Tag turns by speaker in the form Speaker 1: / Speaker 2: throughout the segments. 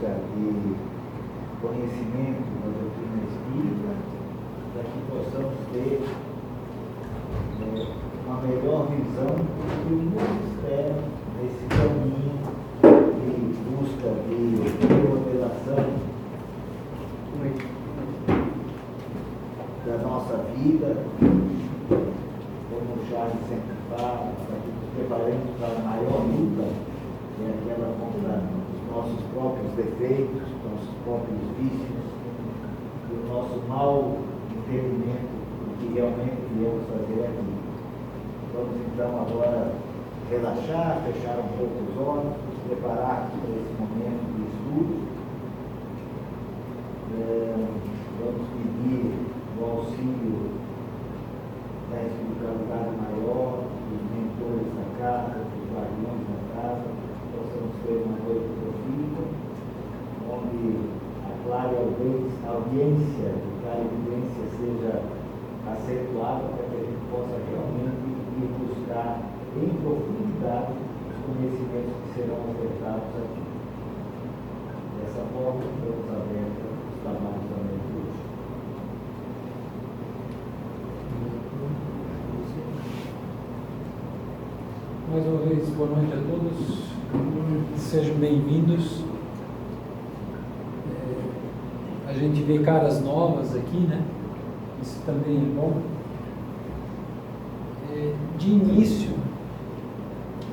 Speaker 1: busca de conhecimento da doutrina espírita, para que possamos ter uma melhor visão do que nos espera nesse caminho de busca de revelação da nossa vida, como o Charles sempre fala, para que nos preparemos para a maior luta, que é aquela contra os nossos próprios defeitos, nossos próprios vícios, e o nosso mau entendimento do que realmente viemos fazer aqui. Vamos então agora relaxar, fechar um pouco os olhos, nos preparar para esse momento de estudo. Vamos pedir o auxílio da espiritualidade maior, dos mentores da casa, dos guardiões da casa, possamos ter uma noite profunda, onde a clara audiência, que a evidência seja acentuada para que a gente possa realmente ir buscar em profundidade os conhecimentos que serão ofertados aqui. Dessa forma, estamos abertos aos trabalhos da noite de hoje.
Speaker 2: Mais uma vez, boa noite a todos, sejam bem-vindos. A gente vê caras novas aqui, né? Isso também é bom. De início,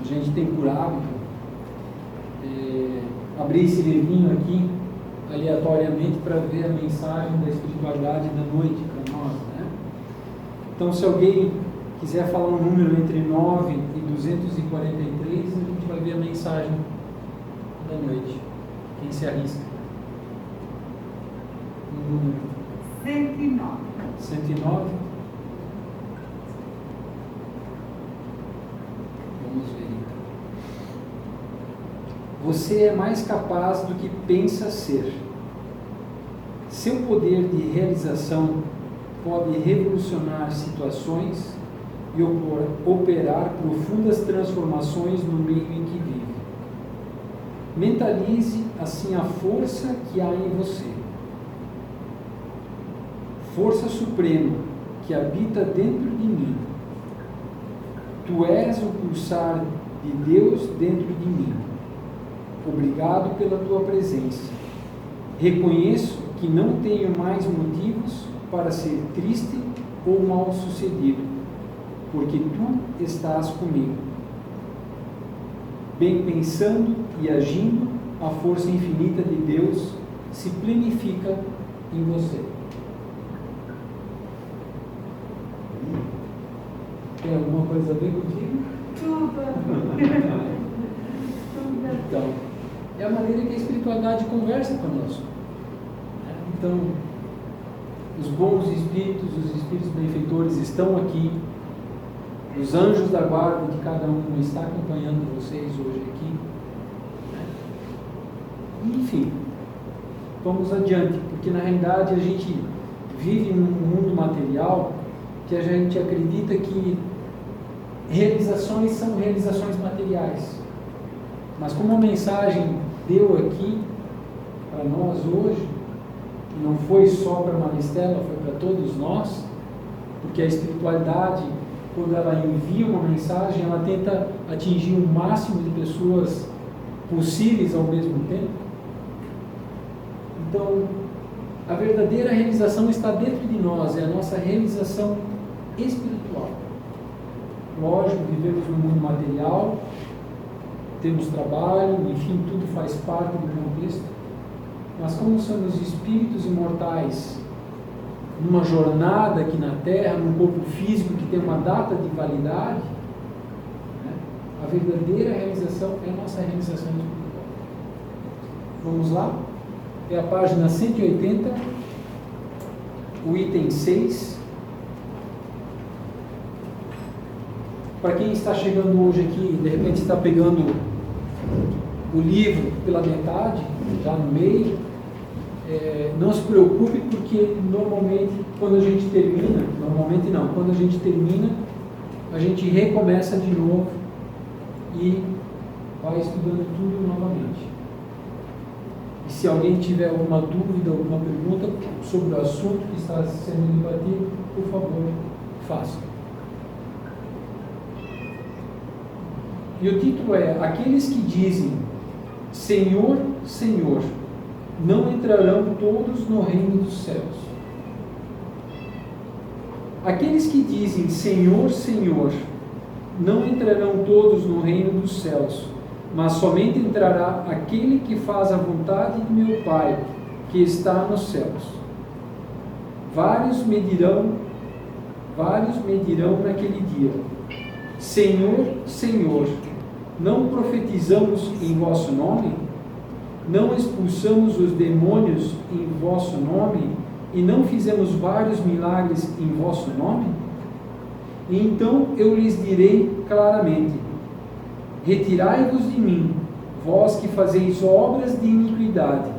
Speaker 2: a gente tem por hábito abrir esse livrinho aqui aleatoriamente para ver a mensagem da espiritualidade da noite para nós, né? Então, se alguém quiser falar um número entre 9 e 243, a gente vai ver a mensagem da noite. Quem se arrisca? Um número
Speaker 3: 109.
Speaker 2: 109? Vamos ver então. Você é mais capaz do que pensa ser. Seu poder de realização pode revolucionar situações e operar profundas transformações no meio em que vive. Mentalize assim a força que há em você. Força suprema que habita dentro de mim. Tu és o pulsar de Deus dentro de mim. Obrigado pela tua presença. Reconheço que não tenho mais motivos para ser triste ou mal-sucedido, porque tu estás comigo. Bem pensando e agindo, a força infinita de Deus se plenifica em você. Tem alguma coisa a ver contigo?
Speaker 3: Tudo.
Speaker 2: Então, é a maneira que a espiritualidade conversa conosco. Então, os bons espíritos, os espíritos benfeitores estão aqui. Os anjos da guarda de cada um está acompanhando vocês hoje aqui. Enfim, vamos adiante, porque na realidade a gente vive num mundo material que a gente acredita que realizações são realizações materiais. Mas como a mensagem deu aqui para nós hoje, não foi só para Maristela, foi para todos nós, porque a espiritualidade, quando ela envia uma mensagem, ela tenta atingir o máximo de pessoas possíveis ao mesmo tempo. Então, a verdadeira realização está dentro de nós, é a nossa realização espiritual. Lógico, vivemos no mundo material, temos trabalho, enfim, tudo faz parte do contexto, mas como somos espíritos imortais, numa jornada aqui na Terra, num corpo físico que tem uma data de validade, né? A verdadeira realização é a nossa realização espiritual. Vamos lá? É a página 180, o item 6. Para quem está chegando hoje aqui, de repente está pegando o livro pela metade, já no meio, não se preocupe, porque normalmente quando a gente termina, quando a gente termina, a gente recomeça de novo e vai estudando tudo novamente. E se alguém tiver alguma dúvida, alguma pergunta sobre o assunto que está sendo debatido, por favor, faça. E o título é: Aqueles que dizem Senhor, Senhor, não entrarão todos no reino dos céus. Aqueles que dizem Senhor, Senhor, não entrarão todos no reino dos céus, mas somente entrará aquele que faz a vontade de meu Pai, que está nos céus. Vários me dirão naquele dia: Senhor, Senhor, não profetizamos em vosso nome? Não expulsamos os demônios em vosso nome? E não fizemos vários milagres em vosso nome? E então eu lhes direi claramente: retirai-vos de mim, vós que fazeis obras de iniquidade.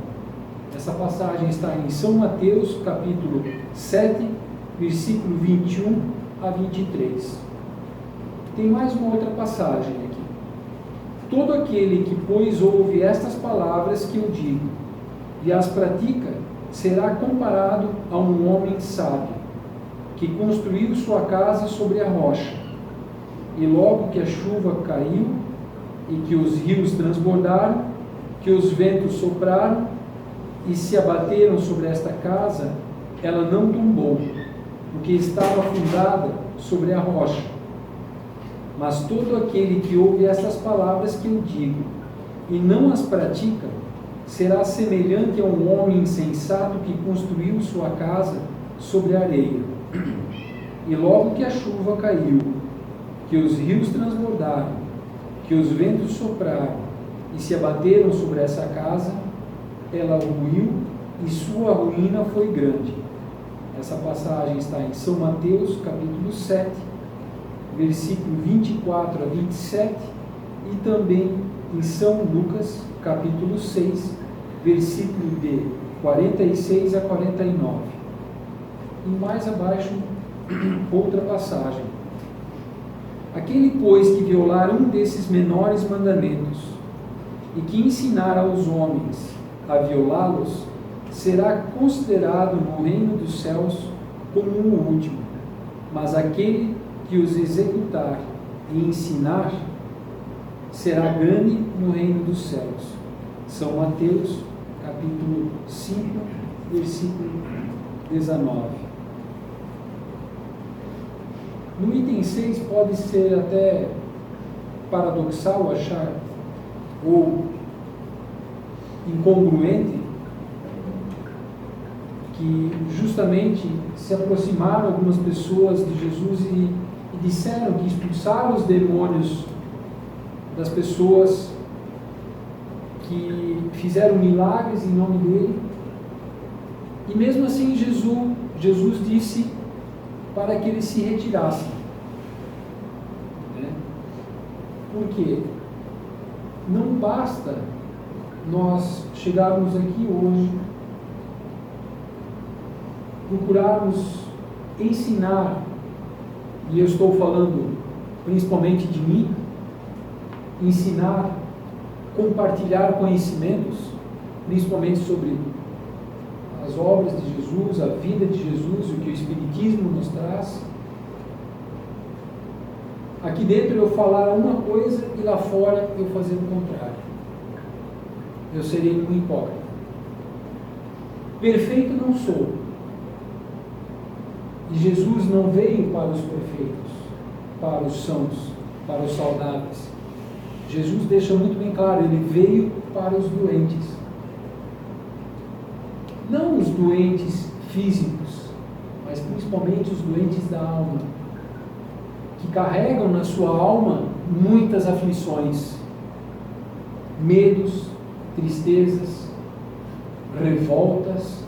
Speaker 2: Essa passagem está em São Mateus, capítulo 7, versículo 21 a 23. Tem mais uma outra passagem aqui. Todo aquele que, pois, ouve estas palavras que eu digo e as pratica, será comparado a um homem sábio, que construiu sua casa sobre a rocha. E logo que a chuva caiu, e que os rios transbordaram, que os ventos sopraram, e se abateram sobre esta casa, ela não tombou, porque estava fundada sobre a rocha. Mas todo aquele que ouve estas palavras que eu digo, e não as pratica, será semelhante a um homem insensato que construiu sua casa sobre a areia. E logo que a chuva caiu, que os rios transbordaram, que os ventos sopraram e se abateram sobre essa casa, ela ruiu e sua ruína foi grande. Essa passagem está em São Mateus, capítulo 7, versículo 24 a 27, e também em São Lucas, capítulo 6, versículo de 46 a 49. E mais abaixo, outra passagem. Aquele, pois, que violar um desses menores mandamentos e que ensinar aos homens a violá-los, será considerado no reino dos céus como o último, mas aquele que os executar e ensinar será grande no reino dos céus. São Mateus, capítulo 5, versículo 19. No item 6 pode ser até paradoxal achar, ou incongruente, que justamente se aproximaram algumas pessoas de Jesus e disseram que expulsaram os demônios das pessoas que fizeram milagres em nome dele, e mesmo assim Jesus disse para que eles se retirassem. Por quê? Não basta nós chegarmos aqui hoje, procurarmos ensinar, e eu estou falando principalmente de mim, ensinar, compartilhar conhecimentos, principalmente sobre as obras de Jesus, a vida de Jesus, o que o Espiritismo nos traz. Aqui dentro eu falar uma coisa e lá fora eu fazer o contrário. Eu serei um hipócrita. Perfeito não sou. E Jesus não veio para os perfeitos, para os sãos, para os saudáveis. Jesus deixa muito bem claro, ele veio para os doentes. Não os doentes físicos, mas principalmente os doentes da alma, que carregam na sua alma muitas aflições, medos, tristezas, revoltas,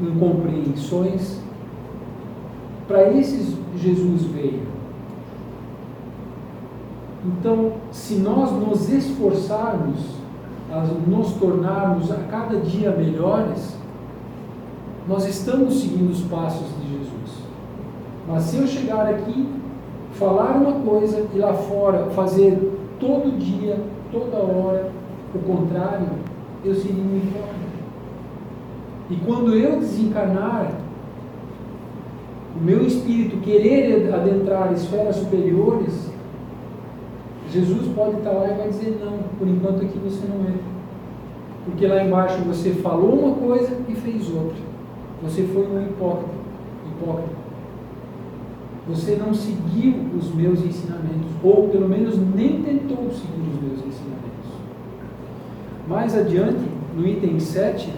Speaker 2: incompreensões. Para esses Jesus veio. Então, se nós nos esforçarmos a nos tornarmos a cada dia melhores, nós estamos seguindo os passos de Jesus. Mas se eu chegar aqui, falar uma coisa e lá fora fazer todo dia, toda hora, o contrário, eu seria um hipócrita. E quando eu desencarnar, o meu espírito querer adentrar esferas superiores, Jesus pode estar lá e vai dizer: não, por enquanto aqui você não entra. Porque lá embaixo você falou uma coisa e fez outra. Você foi um hipócrita. Você não seguiu os meus ensinamentos, ou pelo menos nem tentou seguir os meus ensinamentos. Mais adiante, no item 7,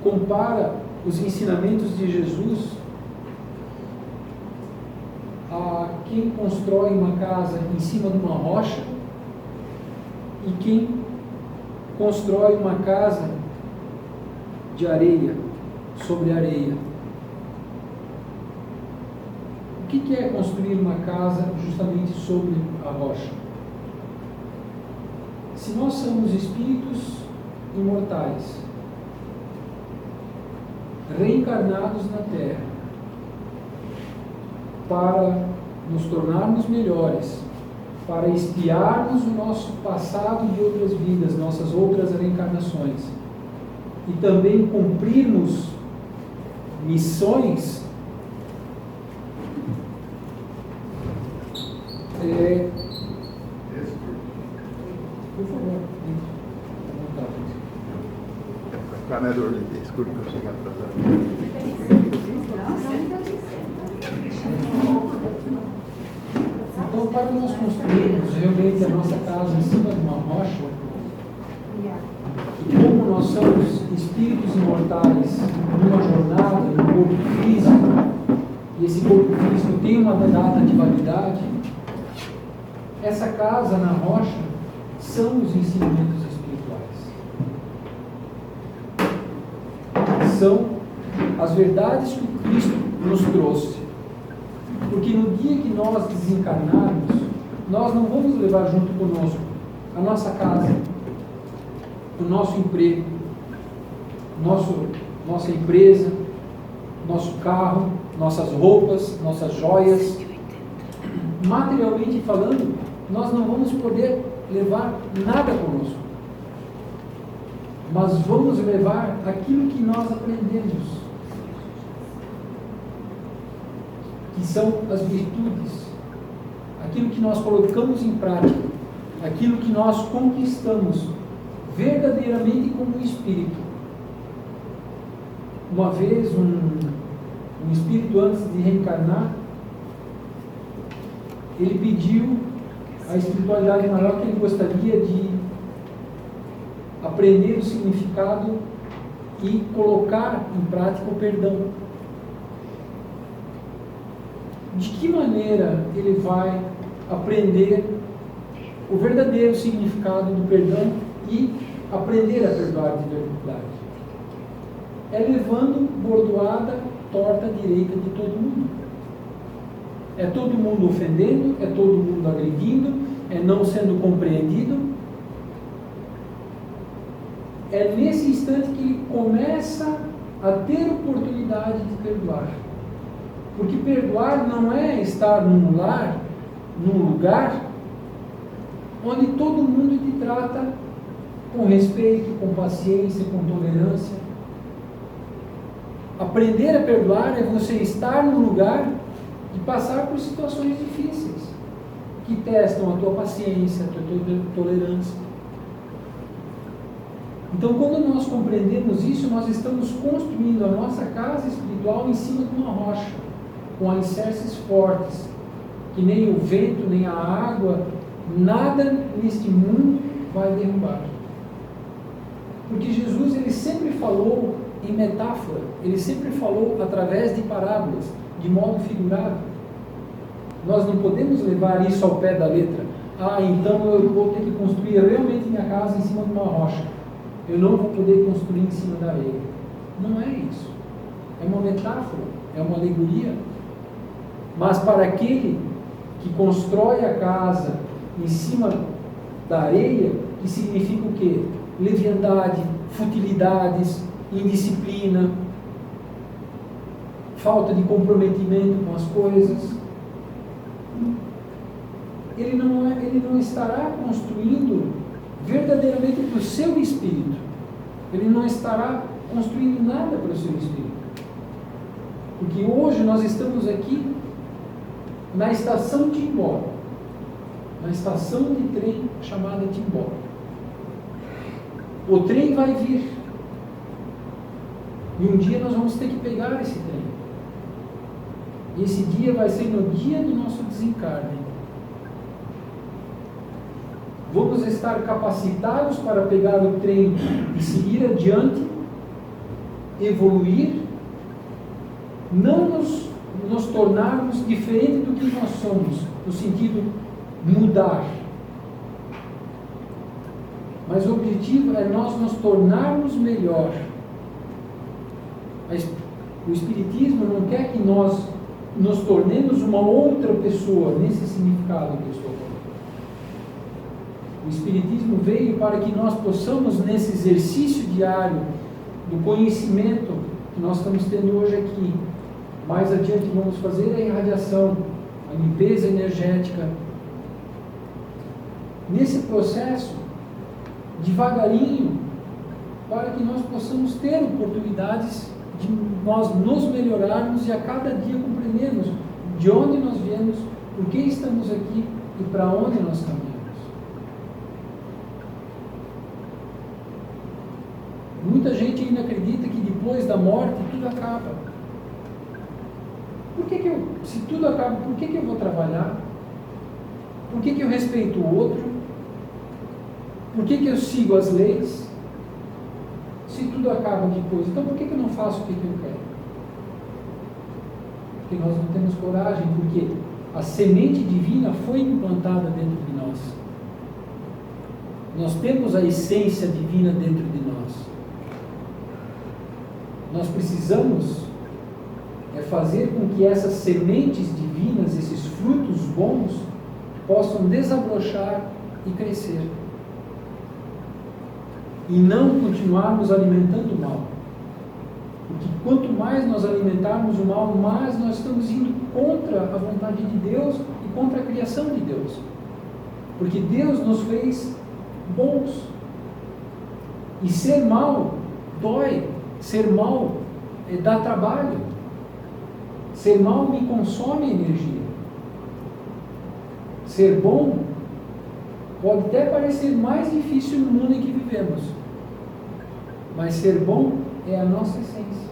Speaker 2: compara os ensinamentos de Jesus a quem constrói uma casa em cima de uma rocha e quem constrói uma casa de areia, sobre areia. O que é construir uma casa justamente sobre a rocha? Se nós somos espíritos imortais, reencarnados na Terra, para nos tornarmos melhores, para espiarmos o nosso passado de outras vidas, nossas outras reencarnações, e também cumprirmos missões, por favor,
Speaker 4: Canador, desculpa, eu cheguei atrasado.
Speaker 2: Então, para nós construirmos realmente a nossa casa em cima de uma rocha, e como nós somos espíritos imortais numa jornada, num corpo físico, e esse corpo físico tem uma data de validade, essa casa na rocha são os ensinamentos espirituais. São as verdades que o Cristo nos trouxe. Porque no dia que nós desencarnarmos, nós não vamos levar junto conosco a nossa casa, o nosso emprego, nossa empresa, nosso carro, nossas roupas, nossas joias. Materialmente falando, nós não vamos poder levar nada conosco. Mas vamos levar aquilo que nós aprendemos, que são as virtudes, aquilo que nós colocamos em prática, aquilo que nós conquistamos verdadeiramente como espírito. Uma vez um espírito, antes de reencarnar, ele pediu à espiritualidade maior que ele gostaria de aprender o significado e colocar em prática o perdão. De que maneira ele vai aprender o verdadeiro significado do perdão e aprender a perdoar de verdade? É levando bordoada, torta, direita de todo mundo. É todo mundo ofendendo, é todo mundo agredindo, é não sendo compreendido. É nesse instante que ele começa a ter oportunidade de perdoar. Porque perdoar não é estar num lugar onde todo mundo te trata com respeito, com paciência, com tolerância. Aprender a perdoar é você estar num lugar e passar por situações difíceis, que testam a tua paciência, a tua tolerância. Então, quando nós compreendemos isso, nós estamos construindo a nossa casa espiritual em cima de uma rocha, com alicerces fortes, que nem o vento, nem a água, nada neste mundo vai derrubar. Porque Jesus, ele sempre falou em metáfora, ele sempre falou através de parábolas, de modo figurado. Nós não podemos levar isso ao pé da letra. Então eu vou ter que construir realmente minha casa em cima de uma rocha. Eu não vou poder construir em cima da areia. Não é isso. É uma metáfora, é uma alegoria. Mas para aquele que constrói a casa em cima da areia, que significa o quê? Leviandade, futilidades, indisciplina, falta de comprometimento com as coisas. ele não estará construindo verdadeiramente para o seu espírito. Ele não estará construindo nada para o seu espírito. Porque hoje nós estamos aqui na estação Timbó, na estação de trem chamada Timbó. O trem vai vir. E um dia nós vamos ter que pegar esse trem. E esse dia vai ser no dia do nosso desencarne. Vamos estar capacitados para pegar o trem e seguir adiante, evoluir, não nos tornarmos diferente do que nós somos, no sentido mudar. Mas o objetivo é nós nos tornarmos melhor. O Espiritismo não quer que nós nos tornemos uma outra pessoa, nesse significado que eu estou falando. O Espiritismo veio para que nós possamos, nesse exercício diário do conhecimento que nós estamos tendo hoje aqui, mais adiante vamos fazer a irradiação, a limpeza energética. Nesse processo, devagarinho, para que nós possamos ter oportunidades de nós nos melhorarmos e a cada dia compreendermos de onde nós viemos, por que estamos aqui e para onde nós caminhamos. Muita gente ainda acredita que depois da morte tudo acaba. Se tudo acaba, por que eu vou trabalhar? Por que eu respeito o outro? Por que eu sigo as leis? Se tudo acaba depois, então por que eu não faço o que eu quero? Porque nós não temos coragem, porque a semente divina foi implantada dentro de nós. Nós temos a essência divina dentro de nós. Nós precisamos fazer com que essas sementes divinas, esses frutos bons, possam desabrochar e crescer. E não continuarmos alimentando o mal. Porque quanto mais nós alimentarmos o mal, mais nós estamos indo contra a vontade de Deus e contra a criação de Deus. Porque Deus nos fez bons. E ser mal dói. Ser mal dá trabalho. Ser mal me consome energia. Ser bom pode até parecer mais difícil no mundo em que vivemos. Mas ser bom é a nossa essência.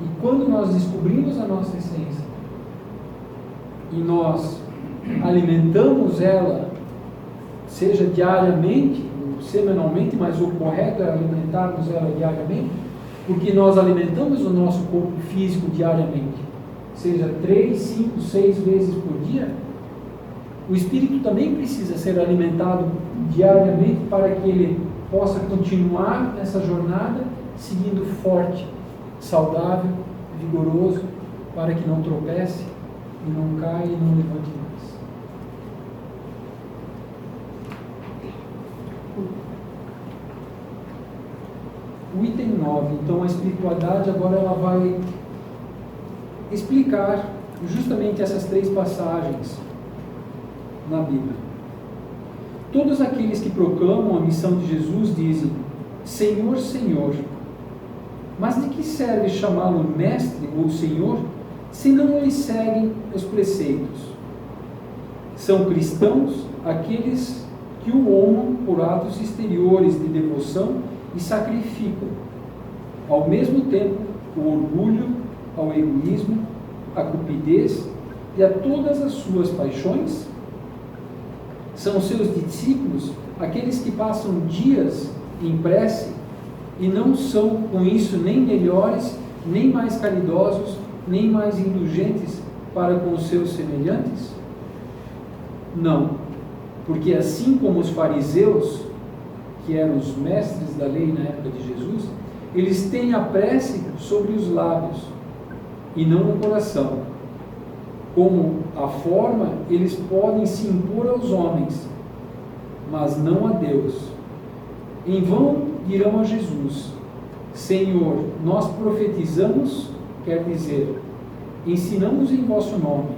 Speaker 2: E quando nós descobrimos a nossa essência e nós alimentamos ela, seja diariamente, ou semanalmente, mas o correto é alimentarmos ela diariamente, porque nós alimentamos o nosso corpo físico diariamente, seja 3, 5, 6 vezes por dia, o espírito também precisa ser alimentado diariamente para que ele possa continuar nessa jornada, seguindo forte, saudável, vigoroso, para que não tropece, e não caia e não levante mais. O item 9, então a espiritualidade agora ela vai explicar justamente essas 3 passagens na Bíblia. Todos aqueles que proclamam a missão de Jesus dizem: Senhor, Senhor. Mas de que serve chamá-lo mestre ou Senhor, se não lhe seguem os preceitos? São cristãos aqueles que o honram por atos exteriores de devoção e sacrificam, ao mesmo tempo, o orgulho, ao egoísmo, à cupidez e a todas as suas paixões? São seus discípulos aqueles que passam dias em prece e não são com isso nem melhores, nem mais caridosos, nem mais indulgentes para com os seus semelhantes? Não, porque assim como os fariseus, que eram os mestres da lei na época de Jesus, eles têm a prece sobre os lábios e não no coração. Como a forma, eles podem se impor aos homens, mas não a Deus. Em vão dirão a Jesus: Senhor, nós profetizamos, quer dizer, ensinamos em vosso nome,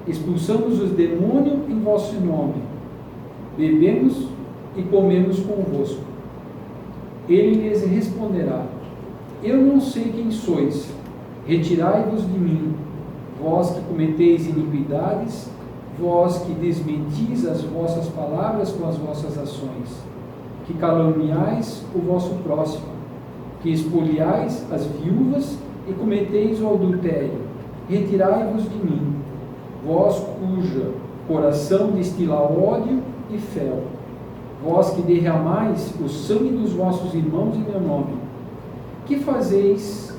Speaker 2: expulsamos os demônios em vosso vosso nome, bebemos e comemos convosco. Ele lhes responderá: eu não sei quem sois, retirai-vos de mim, vós que cometeis iniquidades, vós que desmentis as vossas palavras com as vossas ações, que caluniais o vosso próximo, que espoliais as viúvas e cometeis o adultério. Retirai-vos de mim, vós cujo coração destila ódio e fel, vós que derramais o sangue dos vossos irmãos em meu nome, que fazeis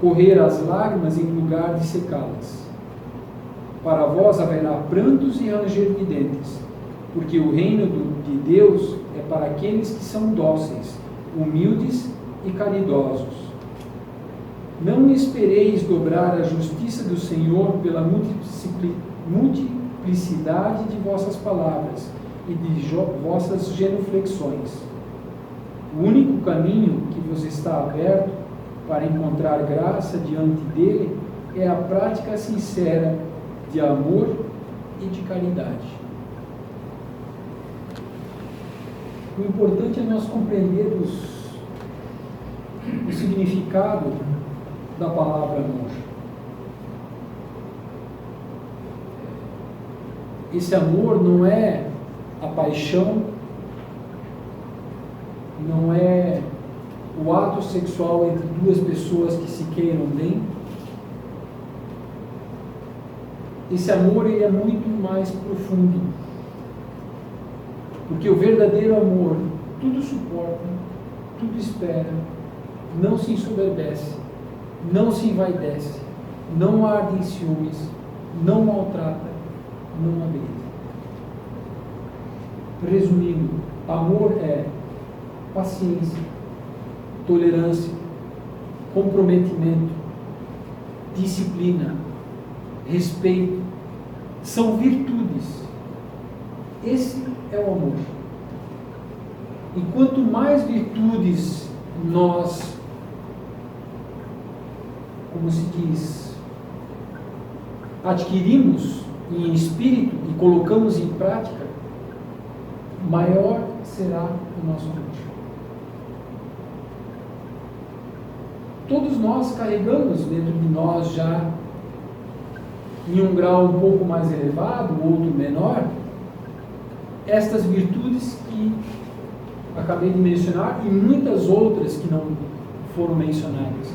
Speaker 2: correr as lágrimas em lugar de secá-las. Para vós haverá prantos e ranger de dentes, porque o reino de Deus é para aqueles que são dóceis, humildes e caridosos. Não espereis dobrar a justiça do Senhor pela multiplicidade de vossas palavras e de vossas genuflexões. O único caminho que vos está aberto para encontrar graça diante dele é a prática sincera de amor e de caridade. O importante é nós compreendermos o significado da palavra amor. Esse amor não é a paixão, não é o ato sexual entre duas pessoas que se queiram bem. Esse amor, ele é muito mais profundo, porque o verdadeiro amor tudo suporta, tudo espera, não se ensoberbece, não se envaidece, não arde em ciúmes, não maltrata, não agride. Resumindo, amor é paciência, tolerância, comprometimento, disciplina, respeito, são virtudes. Esse é o amor. E quanto mais virtudes nós, como se diz, adquirimos em espírito e colocamos em prática, maior será o nosso amor. Todos nós carregamos dentro de nós já, em um grau um pouco mais elevado, outro menor, estas virtudes que acabei de mencionar e muitas outras que não foram mencionadas.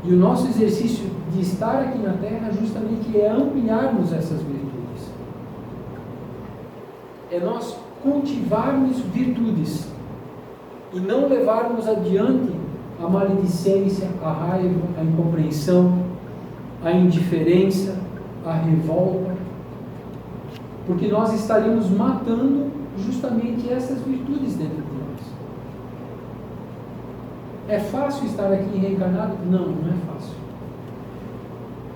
Speaker 2: E o nosso exercício de estar aqui na Terra justamente é ampliarmos essas virtudes. É nós cultivarmos virtudes e não levarmos adiante a maledicência, a raiva, a incompreensão, a indiferença, a revolta, porque nós estaríamos matando justamente essas virtudes dentro de nós. É fácil estar aqui reencarnado? Não, não é fácil.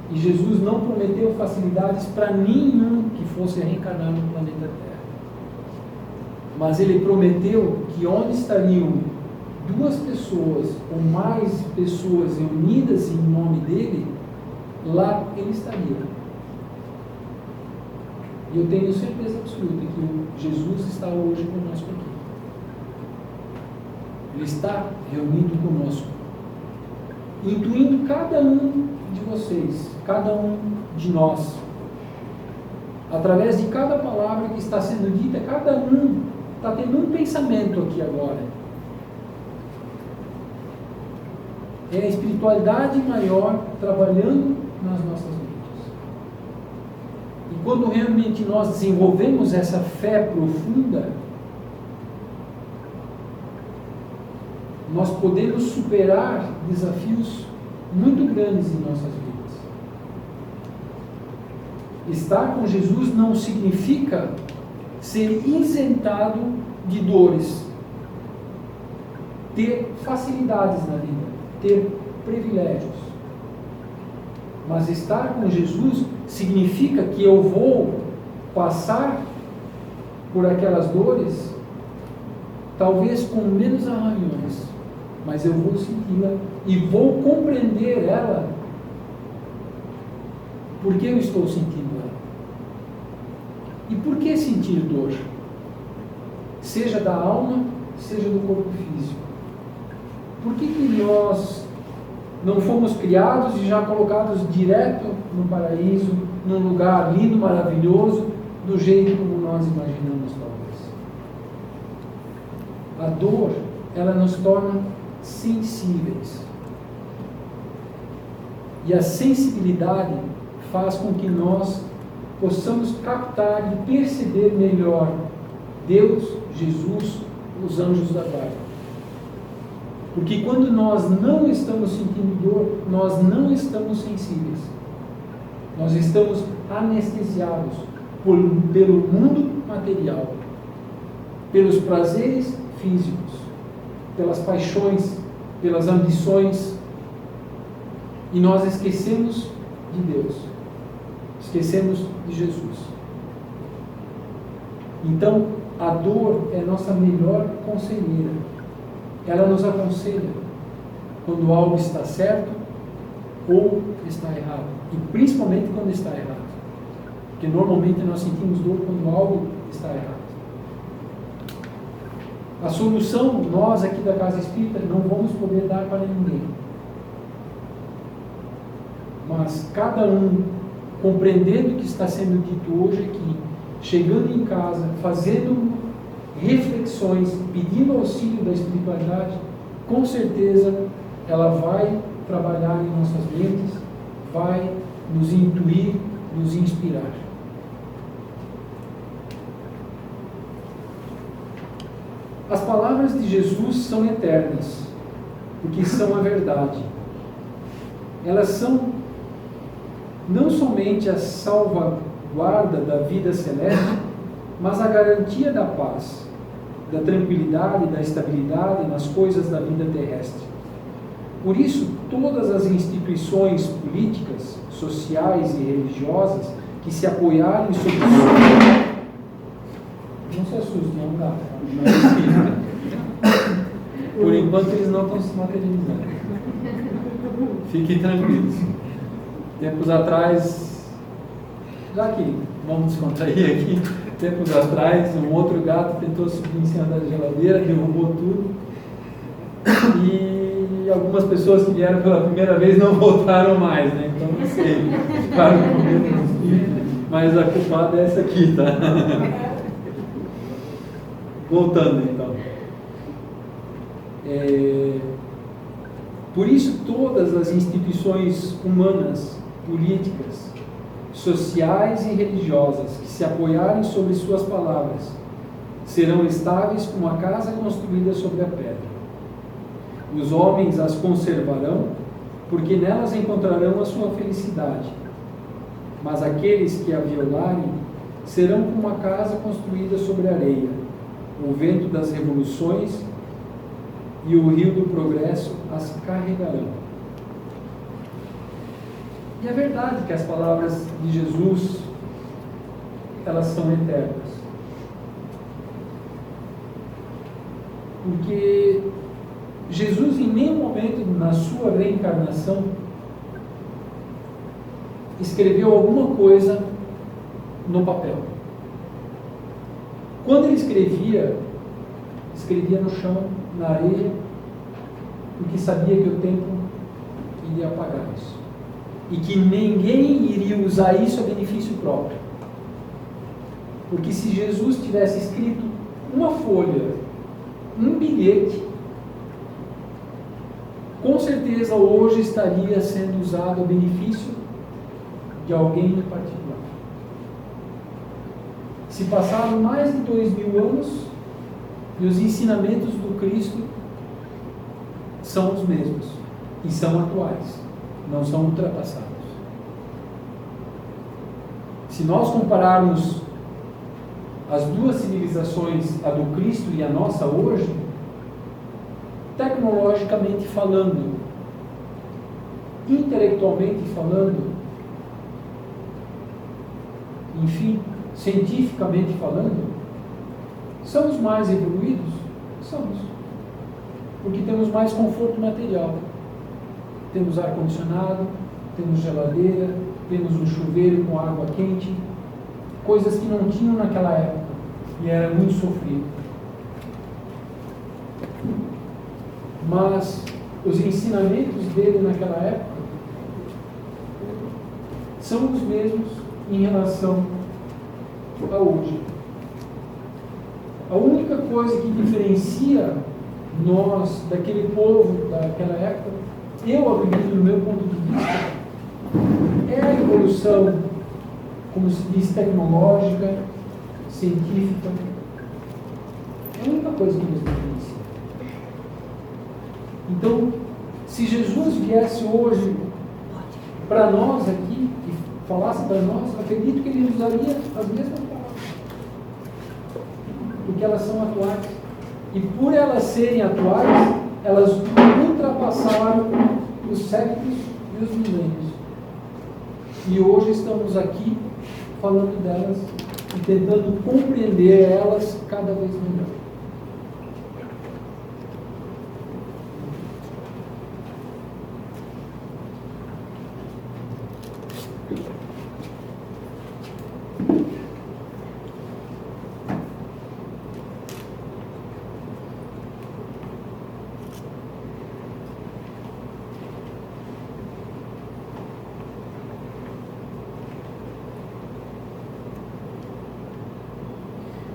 Speaker 2: E Jesus não prometeu facilidades para nenhum que fosse reencarnar no planeta Terra. Mas Ele prometeu que onde estariam duas pessoas ou mais pessoas unidas em nome dEle, lá Ele estaria. E eu tenho certeza absoluta que Jesus está hoje conosco aqui. Ele está reunido conosco, intuindo cada um de vocês, cada um de nós, através de cada palavra que está sendo dita. Cada um está tendo um pensamento aqui agora. É a espiritualidade maior trabalhando nas nossas vidas. E quando realmente nós desenvolvemos essa fé profunda, nós podemos superar desafios muito grandes em nossas vidas. Estar com Jesus não significa ser isentado de dores, ter facilidades na vida, ter privilégios. Mas estar com Jesus significa que eu vou passar por aquelas dores, talvez com menos arranhões, mas eu vou senti-la e vou compreender ela, porque eu estou sentindo ela. E por que sentir dor? Seja da alma, seja do corpo físico. Por que nós não fomos criados e já colocados direto no paraíso, num lugar lindo, maravilhoso, do jeito como nós imaginamos talvez? A dor, ela nos torna sensíveis. E a sensibilidade faz com que nós possamos captar e perceber melhor Deus, Jesus, os anjos da guarda. Porque quando nós não estamos sentindo dor, nós não estamos sensíveis. Nós estamos anestesiados pelo mundo material, pelos prazeres físicos, pelas paixões, pelas ambições, e nós esquecemos de Deus, esquecemos de Jesus. Então, a dor é nossa melhor conselheira. Ela nos aconselha quando algo está certo ou está errado. E principalmente quando está errado. Porque normalmente nós sentimos dor quando algo está errado. A solução, nós aqui da Casa Espírita, não vamos poder dar para ninguém. Mas cada um, compreendendo o que está sendo dito hoje aqui, chegando em casa, fazendo reflexões, pedindo auxílio da espiritualidade, com certeza ela vai trabalhar em nossas mentes, vai nos intuir, nos inspirar. As palavras de Jesus são eternas, porque são a verdade. Elas são não somente a salvaguarda da vida celeste, mas a garantia da paz, da tranquilidade, da estabilidade nas coisas da vida terrestre. Por isso, todas as instituições políticas, sociais e religiosas que se apoiarem sobre não se assustem, não dá. Por enquanto eles não estão se materializando. Fiquem tranquilos. Tempos atrás, já que vamos descontrair aqui, tempos atrás, um outro gato tentou subir em cima da geladeira, derrubou tudo. E algumas pessoas que vieram pela primeira vez não voltaram mais, né? Então não sei, ficaram com medo do espírito, mas a culpada é essa aqui, tá? Voltando então. Por isso todas as instituições humanas, políticas, sociais e religiosas que se apoiarem sobre suas palavras serão estáveis como a casa construída sobre a pedra. Os homens as conservarão, porque nelas encontrarão a sua felicidade. Mas aqueles que a violarem serão como uma casa construída sobre areia. O vento das revoluções e o rio do progresso as carregarão. E é verdade que as palavras de Jesus, elas são eternas. Porque Jesus, em nenhum momento na sua reencarnação, escreveu alguma coisa no papel. Quando ele escrevia no chão, na areia, porque sabia que o tempo iria apagar isso. E que ninguém iria usar isso a benefício próprio. Porque se Jesus tivesse escrito uma folha, um bilhete, com certeza hoje estaria sendo usado a benefício de alguém em particular. Se passaram mais de 2000 anos e os ensinamentos do Cristo são os mesmos e são atuais, não são ultrapassados. Se nós compararmos as duas civilizações, a do Cristo e a nossa hoje, tecnologicamente falando, intelectualmente falando, enfim, cientificamente falando, somos mais evoluídos? Somos. Porque temos mais conforto material. Temos ar-condicionado, temos geladeira, temos um chuveiro com água quente, coisas que não tinham naquela época, e era muito sofrido. Mas os ensinamentos dele naquela época são os mesmos em relação a hoje. A única coisa que diferencia nós daquele povo daquela época, eu acredito no meu ponto de vista, é a evolução, como se diz, tecnológica, científica. É a única coisa que nos diferencia. Então, se Jesus viesse hoje para nós aqui e falasse para nós, acredito que ele usaria as mesmas palavras, porque elas são atuais. E por elas serem atuais, elas ultrapassaram os séculos e os milênios. E hoje estamos aqui falando delas e tentando compreender elas cada vez melhor.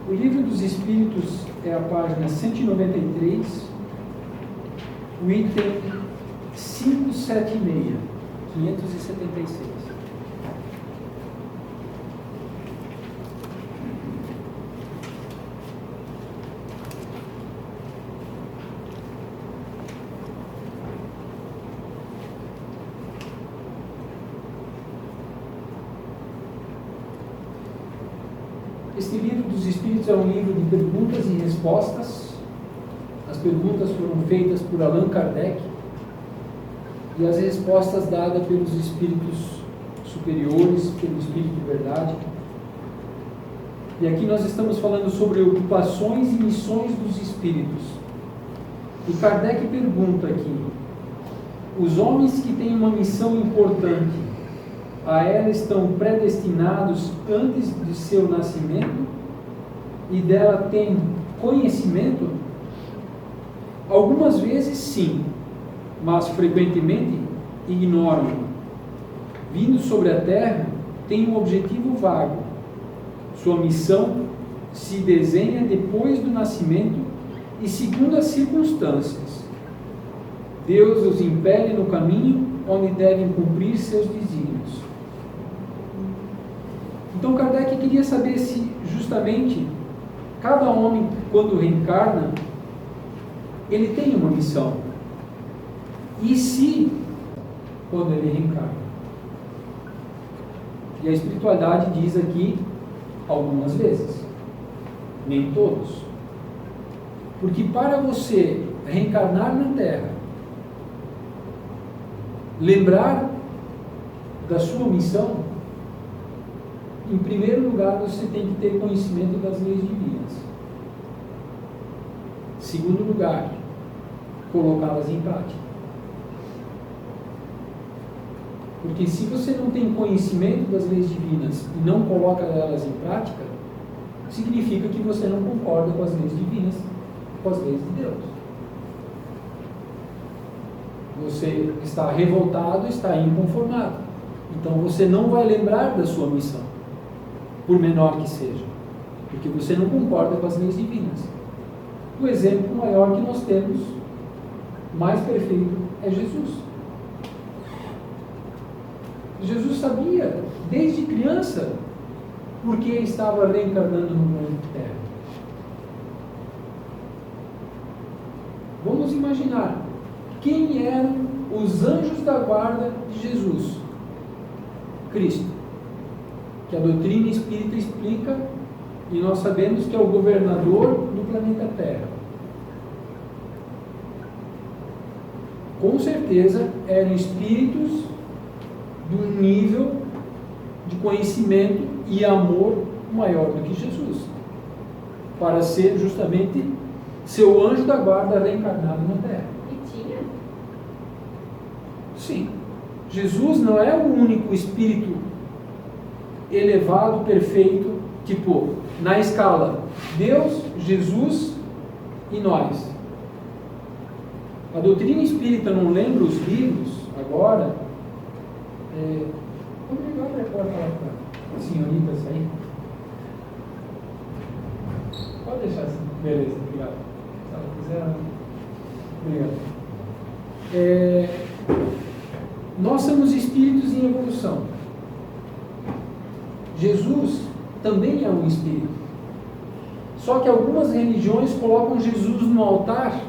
Speaker 2: O Livro dos Espíritos é a página 193, o item 576, 576. Este Livro dos Espíritos é um livro de perguntas e respostas. As perguntas foram feitas por Allan Kardec e as respostas dadas pelos espíritos superiores, pelo Espírito de Verdade. E aqui nós estamos falando sobre ocupações e missões dos espíritos. E Kardec pergunta aqui: os homens que têm uma missão importante, a ela estão predestinados antes de seu nascimento e dela têm conhecimento? Algumas vezes sim, mas frequentemente ignoram. Vindo sobre a Terra, tem um objetivo vago. Sua missão se desenha depois do nascimento e segundo as circunstâncias. Deus os impele no caminho onde devem cumprir seus desígnios. Então Kardec queria saber se justamente cada homem, quando reencarna, ele tem uma missão. E se, quando ele reencarna? E a espiritualidade diz aqui, algumas vezes, nem todos. Porque para você reencarnar na Terra, lembrar da sua missão, em primeiro lugar você tem que ter conhecimento das leis divinas. Segundo lugar, colocá-las em prática. Porque se você não tem conhecimento das leis divinas e não coloca elas em prática, significa que você não concorda com as leis divinas, com as leis de Deus. Você está revoltado, está inconformado. Então você não vai lembrar da sua missão, por menor que seja, porque você não concorda com as leis divinas. O exemplo maior que nós temos, mais perfeito, é Jesus. Jesus sabia, desde criança, por que estava reencarnando no planeta Terra. Vamos imaginar quem eram os anjos da guarda de Jesus? Cristo, que a doutrina espírita explica, e nós sabemos que é o governador do planeta Terra. Com certeza eram espíritos de um nível de conhecimento e amor maior do que Jesus, para ser justamente seu anjo da guarda reencarnado na Terra.
Speaker 5: E tinha?
Speaker 2: Sim. Jesus não é o único espírito elevado, perfeito Tipo, na escala Deus, Jesus e nós. A doutrina espírita, eu não lembro os livros agora. Obrigado, pode falar para a senhorita sair. Pode deixar assim. Beleza, obrigado. Se ela quiser. Obrigado. Nós somos espíritos em evolução. Jesus também é um espírito. Só que algumas religiões colocam Jesus no altar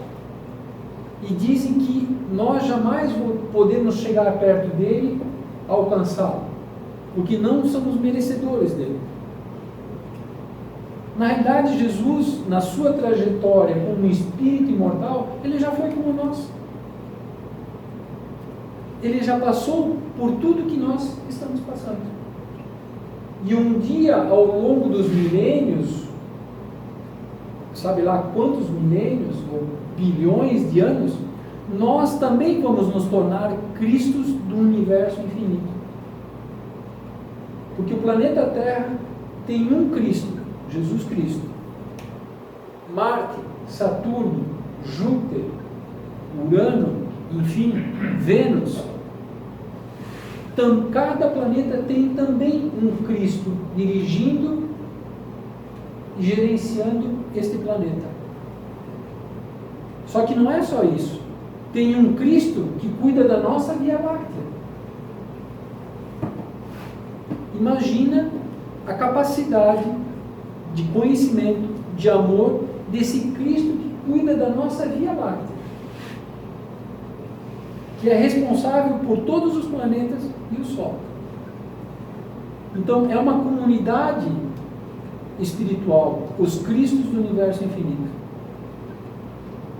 Speaker 2: e dizem que nós jamais podemos chegar perto dele, alcançá-lo, porque não somos merecedores dele. Na realidade, Jesus, na sua trajetória como espírito imortal, ele já foi como nós. Ele já passou por tudo que nós estamos passando. E um dia, ao longo dos milênios, sabe lá quantos milênios, ou bilhões de anos, nós também vamos nos tornar Cristos do universo infinito. Porque o planeta Terra tem um Cristo, Jesus Cristo. Marte, Saturno, Júpiter, Urano, enfim, Vênus. Cada planeta tem também um Cristo dirigindo e gerenciando este planeta. Só que não é só isso. Tem um Cristo que cuida da nossa Via Láctea. Imagina a capacidade de conhecimento, de amor desse Cristo que cuida da nossa Via Láctea, que é responsável por todos os planetas e o Sol. Então, é uma comunidade espiritual, os Cristos do universo infinito.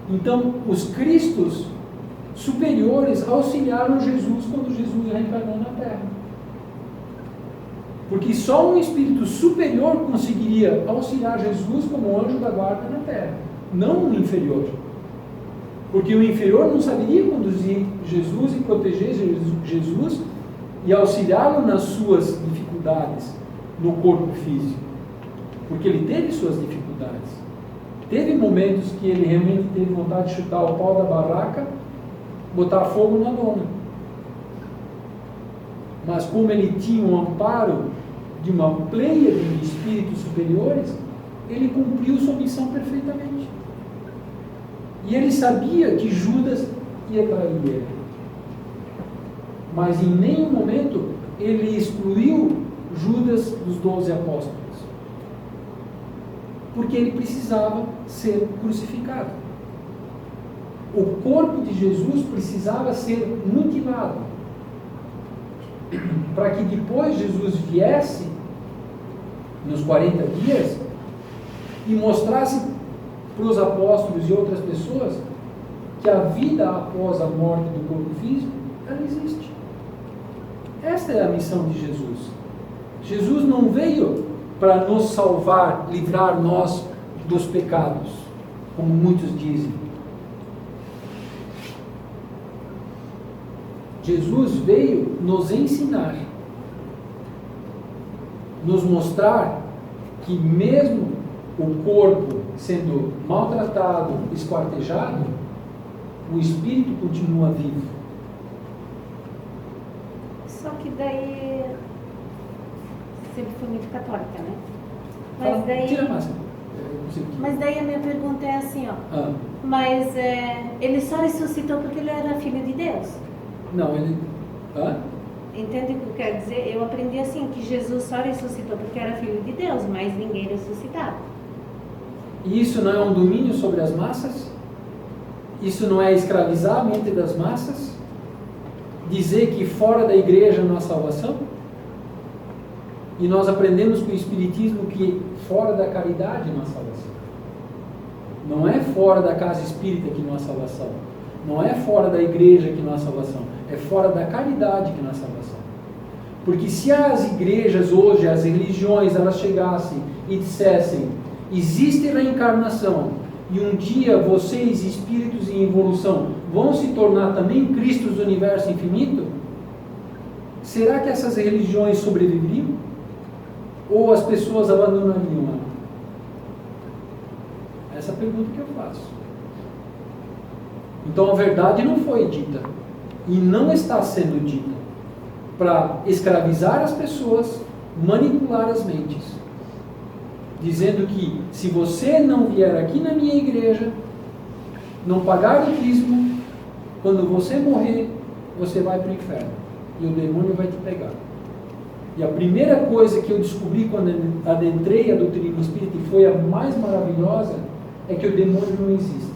Speaker 2: Então, os Cristos superiores auxiliaram Jesus quando Jesus reencarnou na Terra. Porque só um espírito superior conseguiria auxiliar Jesus como anjo da guarda na Terra, não um inferior. Porque o inferior não saberia conduzir Jesus e proteger Jesus e auxiliá-lo nas suas dificuldades no corpo físico. Porque ele teve suas dificuldades. Teve momentos que ele realmente teve vontade de chutar o pau da barraca, botar fogo na lona. Mas como ele tinha um amparo de uma pleiade de espíritos superiores, ele cumpriu sua missão perfeitamente. E ele sabia que Judas ia trair ele. Mas em nenhum momento ele excluiu Judas dos 12 apóstolos. Porque ele precisava ser crucificado. O corpo de Jesus precisava ser mutilado. Para que depois Jesus viesse, nos 40 dias, e mostrasse para os apóstolos e outras pessoas que a vida após a morte do corpo físico, ela existe. Esta é a missão de Jesus. Jesus não veio para nos salvar, livrar nós dos pecados, como muitos dizem. Jesus veio nos ensinar, nos mostrar que mesmo o corpo sendo maltratado, esquartejado, o espírito continua vivo.
Speaker 5: Só que daí sempre foi muito católica, né? Mas daí,
Speaker 2: tira a máscara.
Speaker 5: mas daí a minha pergunta é assim, ó. Mas ele só ressuscitou porque ele era filho de Deus?
Speaker 2: Não, ele...
Speaker 5: Entende o que eu quero dizer? Eu aprendi assim, que Jesus só ressuscitou porque era filho de Deus, mas ninguém ressuscitava.
Speaker 2: E isso não é um domínio sobre as massas? Isso não é escravizar a mente das massas? Dizer que fora da igreja não há salvação? E nós aprendemos com o Espiritismo que fora da caridade não há salvação. Não é fora da casa espírita que não há salvação. Não é fora da igreja que não há salvação. É fora da caridade que não há salvação. Porque se as igrejas hoje, as religiões, elas chegassem e dissessem: existe reencarnação e um dia vocês, espíritos em evolução, vão se tornar também Cristos do universo infinito, será que essas religiões sobreviveriam? Ou as pessoas abandonariam ela? Essa é a pergunta que eu faço. Então a verdade não foi dita e não está sendo dita para escravizar as pessoas, manipular as mentes, dizendo que se você não vier aqui na minha igreja, não pagar o dízimo, quando você morrer, você vai para o inferno e o demônio vai te pegar. E a primeira coisa que eu descobri quando adentrei a doutrina espírita, e foi a mais maravilhosa, é que o demônio não existe.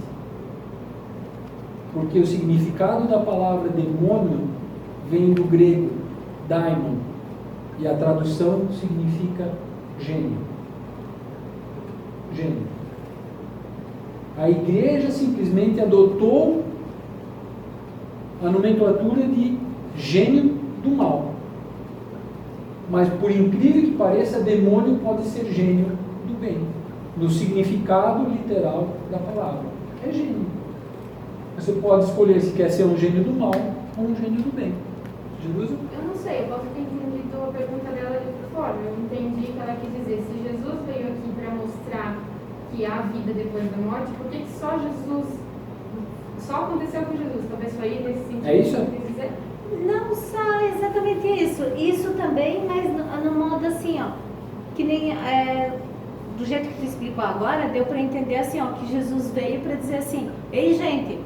Speaker 2: Porque o significado da palavra demônio vem do grego daimon, e a tradução significa gênio. Gênio. A igreja simplesmente adotou a nomenclatura de gênio do mal. Mas por incrível que pareça, demônio pode ser gênio do bem, no significado literal da palavra. É gênio. Você pode escolher se quer ser um gênio do mal ou um gênio do bem. Jesus?
Speaker 6: Eu não sei, eu posso ter entendido a pergunta dela de outra forma. Eu entendi que ela quis dizer, se Jesus veio aqui para mostrar que há vida depois da morte, por que só Jesus, só aconteceu com Jesus? Talvez foi aí nesse sentido.
Speaker 2: É isso?
Speaker 6: Que eu quis dizer?
Speaker 5: Não só exatamente isso. Isso também, mas no modo assim, ó, que nem do jeito que tu explicou agora, deu para entender assim, ó, que Jesus veio para dizer assim: ei, gente,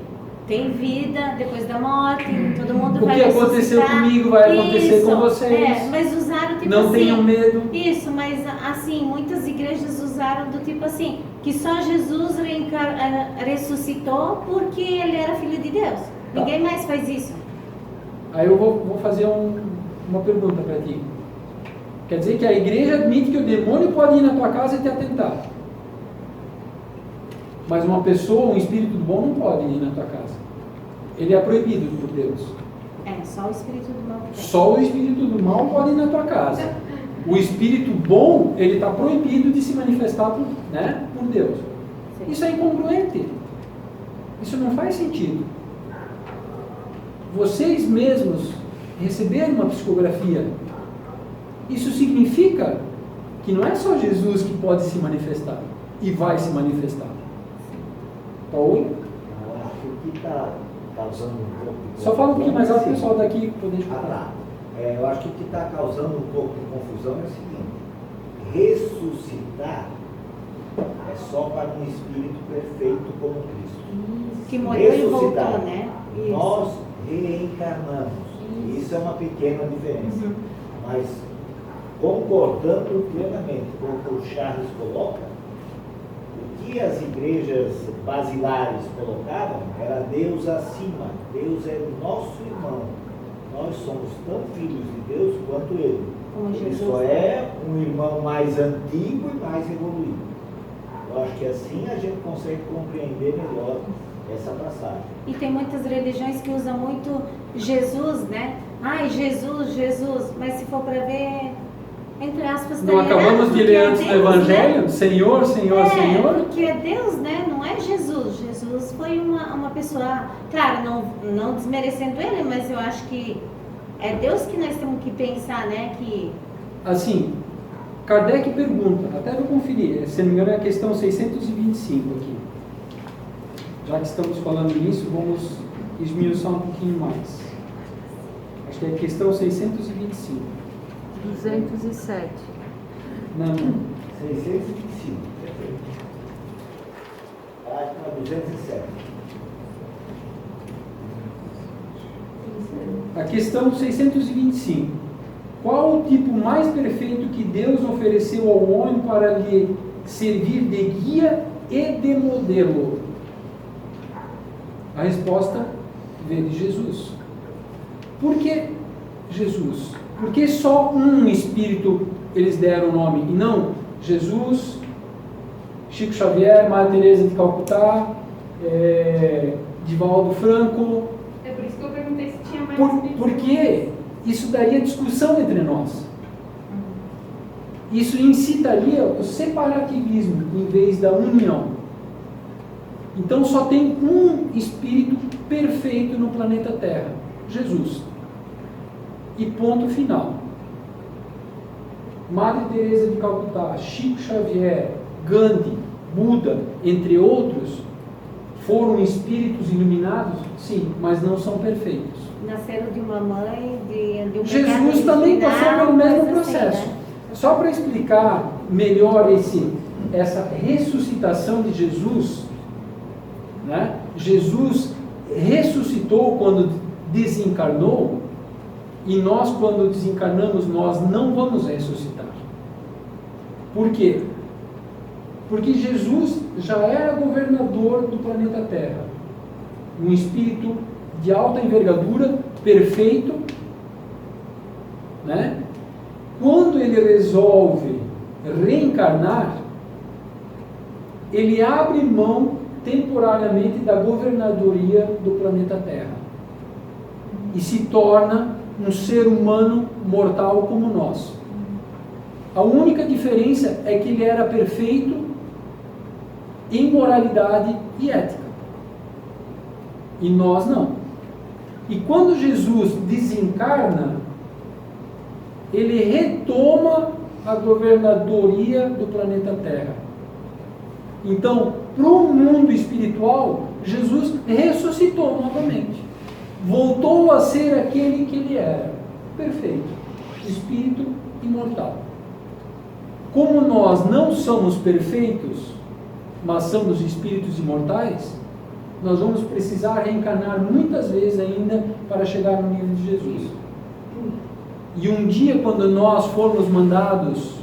Speaker 5: tem vida depois da morte, todo mundo vai ressuscitar.
Speaker 2: O que aconteceu comigo vai acontecer com vocês.
Speaker 5: Mas usaram tipo
Speaker 2: não
Speaker 5: assim. Não
Speaker 2: tenham medo.
Speaker 5: Isso, mas assim, muitas igrejas usaram do tipo assim, que só Jesus ressuscitou porque ele era filho de Deus.
Speaker 2: Tá.
Speaker 5: Ninguém mais faz isso.
Speaker 2: Aí eu vou fazer uma pergunta para ti. Quer dizer que a igreja admite que o demônio pode ir na tua casa e te atentar. Mas uma pessoa, um espírito do bom não pode ir na tua casa. Ele é proibido por Deus.
Speaker 5: É, só o espírito do mal que tem.
Speaker 2: Só o espírito do mal pode ir na tua casa. O espírito bom, ele está proibido de se manifestar por Deus.
Speaker 5: Sim.
Speaker 2: Isso é incongruente. Isso não faz sentido. Vocês mesmos receberam uma psicografia. Isso significa que não é só Jesus que pode se manifestar e vai se manifestar. Paulo?
Speaker 1: Eu acho que o que está causando um pouco de
Speaker 2: Só fala um pouquinho mais alto,
Speaker 1: confusão-
Speaker 2: pessoal daqui poder
Speaker 1: Ah,
Speaker 2: escutar.
Speaker 1: tá. Eu acho que o que está causando um pouco de confusão é o seguinte: ressuscitar é só para um espírito perfeito como Cristo.
Speaker 5: Que morreu e voltou,
Speaker 1: Ressuscitar,
Speaker 5: né? Isso.
Speaker 1: nós reencarnamos. Isso é uma pequena diferença.
Speaker 5: Uhum.
Speaker 1: Mas concordando plenamente com o que o Charles coloca, o que as igrejas basilares colocavam era Deus acima. Deus é o nosso irmão. Nós somos tão filhos de Deus quanto Ele.
Speaker 5: Como
Speaker 1: Ele
Speaker 5: Jesus.
Speaker 1: só é um irmão mais antigo e mais evoluído. Eu acho que assim a gente consegue compreender melhor essa passagem.
Speaker 5: E tem muitas religiões que usam muito Jesus, né? Ai, Jesus, Jesus. Mas se for para ver, entre aspas,
Speaker 2: Não
Speaker 5: tá errado,
Speaker 2: acabamos de
Speaker 5: porque
Speaker 2: ler
Speaker 5: é
Speaker 2: antes do
Speaker 5: Deus,
Speaker 2: Evangelho?
Speaker 5: né?
Speaker 2: Senhor, Senhor, Senhor.
Speaker 5: Porque é Deus, né? Não é Jesus. Jesus foi uma pessoa, claro, não desmerecendo ele, mas eu acho que é Deus que nós temos que pensar, né? Que
Speaker 2: Assim, Kardec pergunta, até vou conferir, se não me engano é a questão 625 aqui. Já que estamos falando nisso, vamos esmiuçar um pouquinho mais. Acho que é a questão 625.
Speaker 3: 207.
Speaker 2: Não,
Speaker 1: 625. Página 207.
Speaker 2: a questão 625. Qual o tipo mais perfeito que Deus ofereceu ao homem para lhe servir de guia e de modelo? A resposta veio de Jesus. Por que Jesus? Por que só um espírito eles deram o nome? E não Jesus, Chico Xavier, Maria Teresa de Calcutá, Divaldo Franco.
Speaker 6: É por isso que eu perguntei se tinha mais
Speaker 2: Porque isso daria discussão entre nós. Isso incitaria o separativismo em vez da união. Então só tem um espírito perfeito no planeta Terra, Jesus. E ponto final. Madre Teresa de Calcutá, Chico Xavier, Gandhi, Buda, entre outros, foram espíritos iluminados? Sim, mas não são perfeitos.
Speaker 5: Nasceram de uma mãe, de um
Speaker 2: Jesus
Speaker 5: pecado
Speaker 2: também
Speaker 5: original,
Speaker 2: passou pelo mesmo
Speaker 5: coisa
Speaker 2: processo.
Speaker 5: assim, né?
Speaker 2: Só para explicar melhor essa ressuscitação de Jesus, né? Jesus ressuscitou quando desencarnou, e nós, quando desencarnamos, nós não vamos ressuscitar. Por quê? Porque Jesus já era governador do planeta Terra, um espírito de alta envergadura, perfeito, né? Quando ele resolve reencarnar, ele abre mão temporariamente da governadoria do planeta Terra e se torna um ser humano mortal como nós. A única diferença é que ele era perfeito em moralidade e ética, e nós não. E quando Jesus desencarna, ele retoma a governadoria do planeta Terra. Então, para o mundo espiritual, Jesus ressuscitou novamente. Voltou a ser aquele que ele era, perfeito, espírito imortal. Como nós não somos perfeitos, mas somos espíritos imortais, nós vamos precisar reencarnar muitas vezes ainda para chegar no nível de Jesus. E um dia, quando nós formos mandados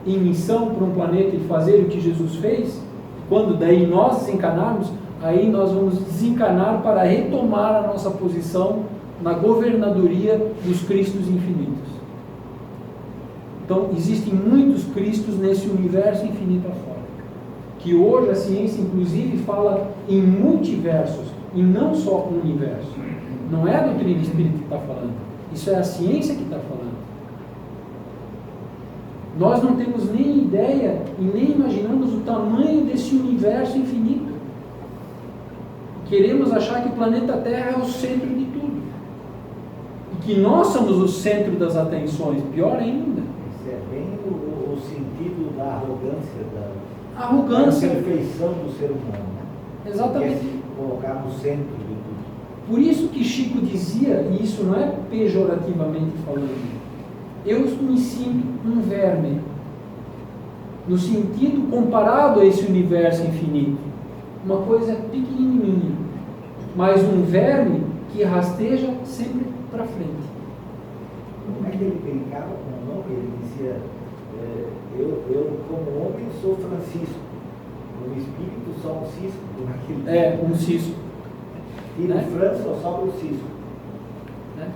Speaker 2: em missão para um planeta e fazer o que Jesus fez, quando daí nós desencarnarmos, aí nós vamos desencarnar para retomar a nossa posição na governadoria dos Cristos infinitos. Então, existem muitos Cristos nesse universo infinito afora, que hoje a ciência, inclusive, fala em multiversos, e não só universo. Não é a doutrina espírita que está falando, isso é a ciência que está falando. Nós não temos nem ideia e nem imaginamos o tamanho desse universo infinito. Queremos achar que o planeta Terra é o centro de tudo, e que nós somos o centro das atenções. Pior ainda.
Speaker 1: Isso é bem o sentido da arrogância, da
Speaker 2: Arrogância.
Speaker 1: perfeição do ser humano, né?
Speaker 2: Exatamente.
Speaker 1: Quer se colocar no centro de tudo.
Speaker 2: Por isso que Chico dizia, e isso não é pejorativamente falando, eu me sinto um verme, no sentido comparado a esse universo infinito, uma coisa pequenininha, mas um verme que rasteja sempre para frente.
Speaker 1: Como é que ele brincava com o nome? Ele dizia, eu como homem sou Francisco, como espírito só um cisco.
Speaker 2: Um cisco.
Speaker 1: Tira
Speaker 2: Né?
Speaker 1: o França, só sobra o cisco.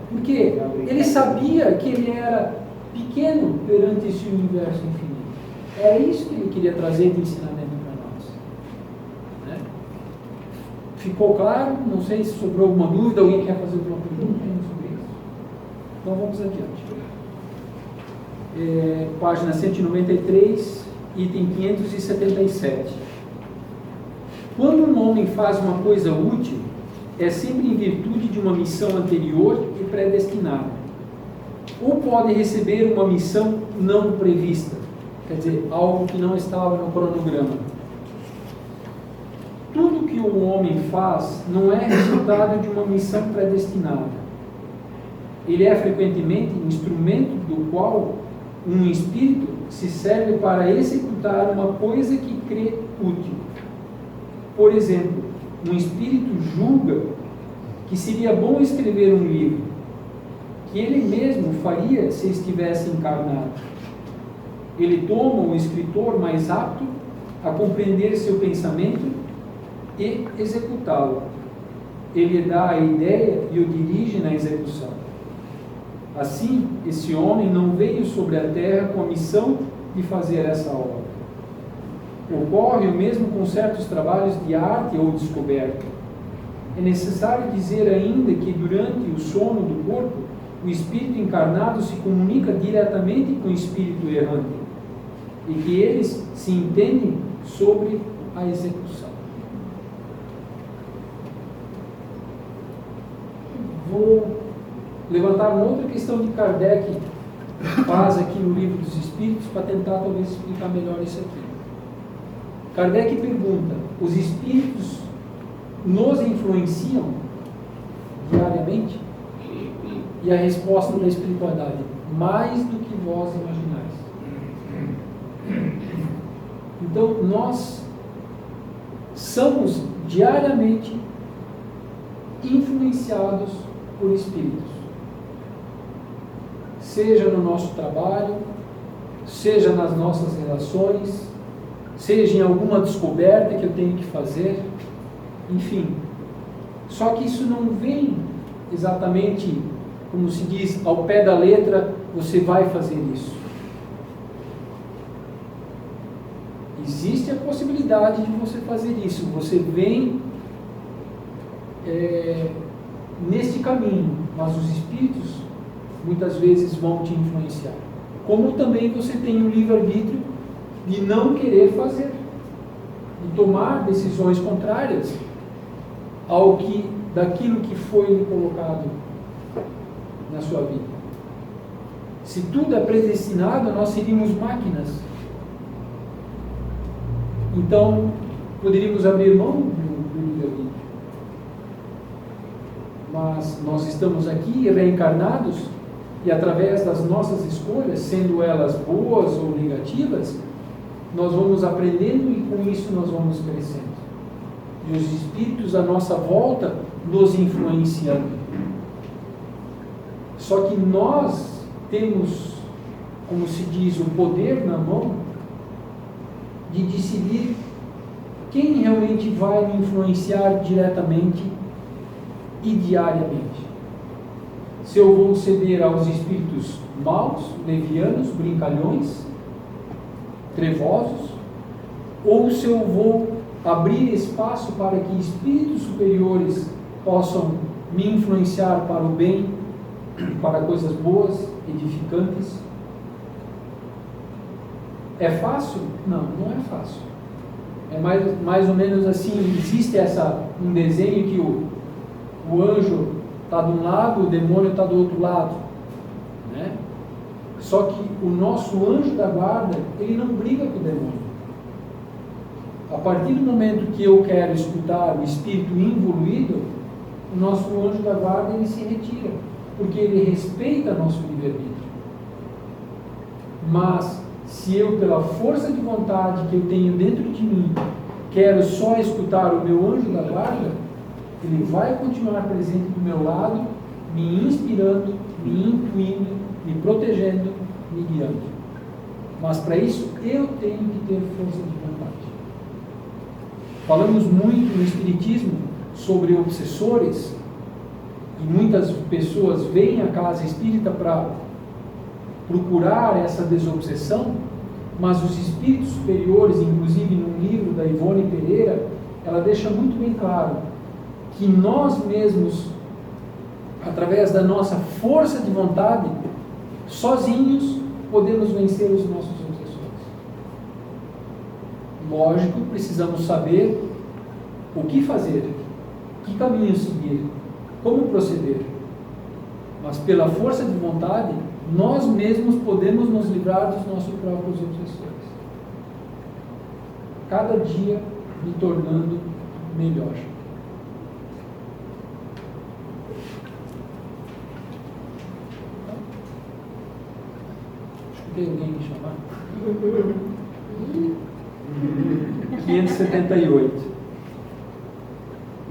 Speaker 2: Porque ele sabia que ele era pequeno perante esse universo infinito. Era isso que ele queria trazer de ensinamento para nós. Né? Ficou claro? Não sei se sobrou alguma dúvida. Alguém quer fazer alguma pergunta sobre isso? Então vamos adiante. Página 193, item 577. Quando um homem faz uma coisa útil, é sempre em virtude de uma missão anterior e predestinada. Ou pode receber uma missão não prevista, quer dizer, algo que não estava no cronograma. Tudo que o homem faz não é resultado de uma missão predestinada. Ele é frequentemente instrumento do qual um espírito se serve para executar uma coisa que crê útil. Por exemplo, um espírito julga que seria bom escrever um livro, que ele mesmo faria se estivesse encarnado. Ele toma o escritor mais apto a compreender seu pensamento e executá-lo. Ele dá a ideia e o dirige na execução. Assim, esse homem não veio sobre a terra com a missão de fazer essa obra. Ocorre o mesmo com certos trabalhos de arte ou descoberta. É necessário dizer ainda que durante o sono do corpo, o espírito encarnado se comunica diretamente com o espírito errante e que eles se entendem sobre a execução. Vou levantar uma outra questão de Kardec faz aqui no Livro dos Espíritos para tentar talvez explicar melhor isso aqui. Kardec pergunta: os espíritos nos influenciam diariamente? E a resposta da espiritualidade: mais do que vós imaginais. Então, nós somos diariamente influenciados por espíritos. Seja no nosso trabalho, seja nas nossas relações, seja em alguma descoberta que eu tenho que fazer, enfim. Só que isso não vem exatamente, como se diz, ao pé da letra, você vai fazer isso. Existe a possibilidade de você fazer isso. Você vem neste caminho, mas os espíritos muitas vezes vão te influenciar. Como também você tem o livre-arbítrio de não querer fazer, de tomar decisões contrárias daquilo que foi lhe colocado na sua vida. Se tudo é predestinado, nós seríamos máquinas. Então, poderíamos abrir mão do livre-arbítrio. Mas nós estamos aqui reencarnados e através das nossas escolhas, sendo elas boas ou negativas, nós vamos aprendendo e com isso nós vamos crescendo. E os espíritos à nossa volta nos influenciando. Só que nós temos, como se diz, o poder na mão de decidir quem realmente vai me influenciar diretamente e diariamente. Se eu vou ceder aos espíritos maus, levianos, brincalhões, trevosos, ou se eu vou abrir espaço para que espíritos superiores possam me influenciar para o bem, para coisas boas, edificantes. É fácil? Não, não é fácil. É mais ou menos assim, existe um desenho que o anjo está de um lado, o demônio está do outro lado, né? Só que o nosso anjo da guarda, ele não briga com o demônio. A partir do momento que eu quero escutar o espírito involuído, o nosso anjo da guarda, ele se retira, porque ele respeita nosso livre-arbítrio. Mas se eu, pela força de vontade que eu tenho dentro de mim, quero só escutar o meu anjo da guarda, ele vai continuar presente do meu lado, me inspirando, me intuindo, me protegendo, me guiando. Mas para isso eu tenho que ter força de vontade. Falamos muito no Espiritismo sobre obsessores, e muitas pessoas vêm à casa espírita para procurar essa desobsessão, mas os espíritos superiores, inclusive num livro da Ivone Pereira, ela deixa muito bem claro que nós mesmos, através da nossa força de vontade, sozinhos podemos vencer os nossos obsessores. Lógico, precisamos saber o que fazer, que caminho seguir, como proceder, mas pela força de vontade, nós mesmos podemos nos livrar dos nossos próprios obsessores. Cada dia me tornando melhor. Tem alguém me chamar? 578.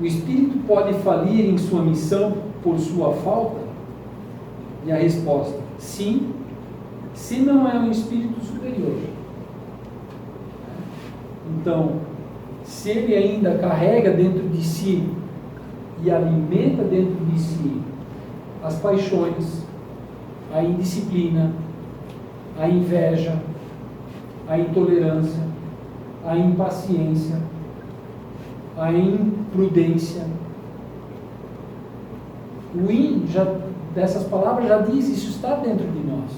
Speaker 2: O espírito pode falir em sua missão por sua falta? E a resposta: sim, se não é um espírito superior. Então, se ele ainda carrega dentro de si e alimenta dentro de si as paixões, a indisciplina, a inveja, a intolerância, a impaciência, a imprudência. O dessas palavras já diz, isso está dentro de nós.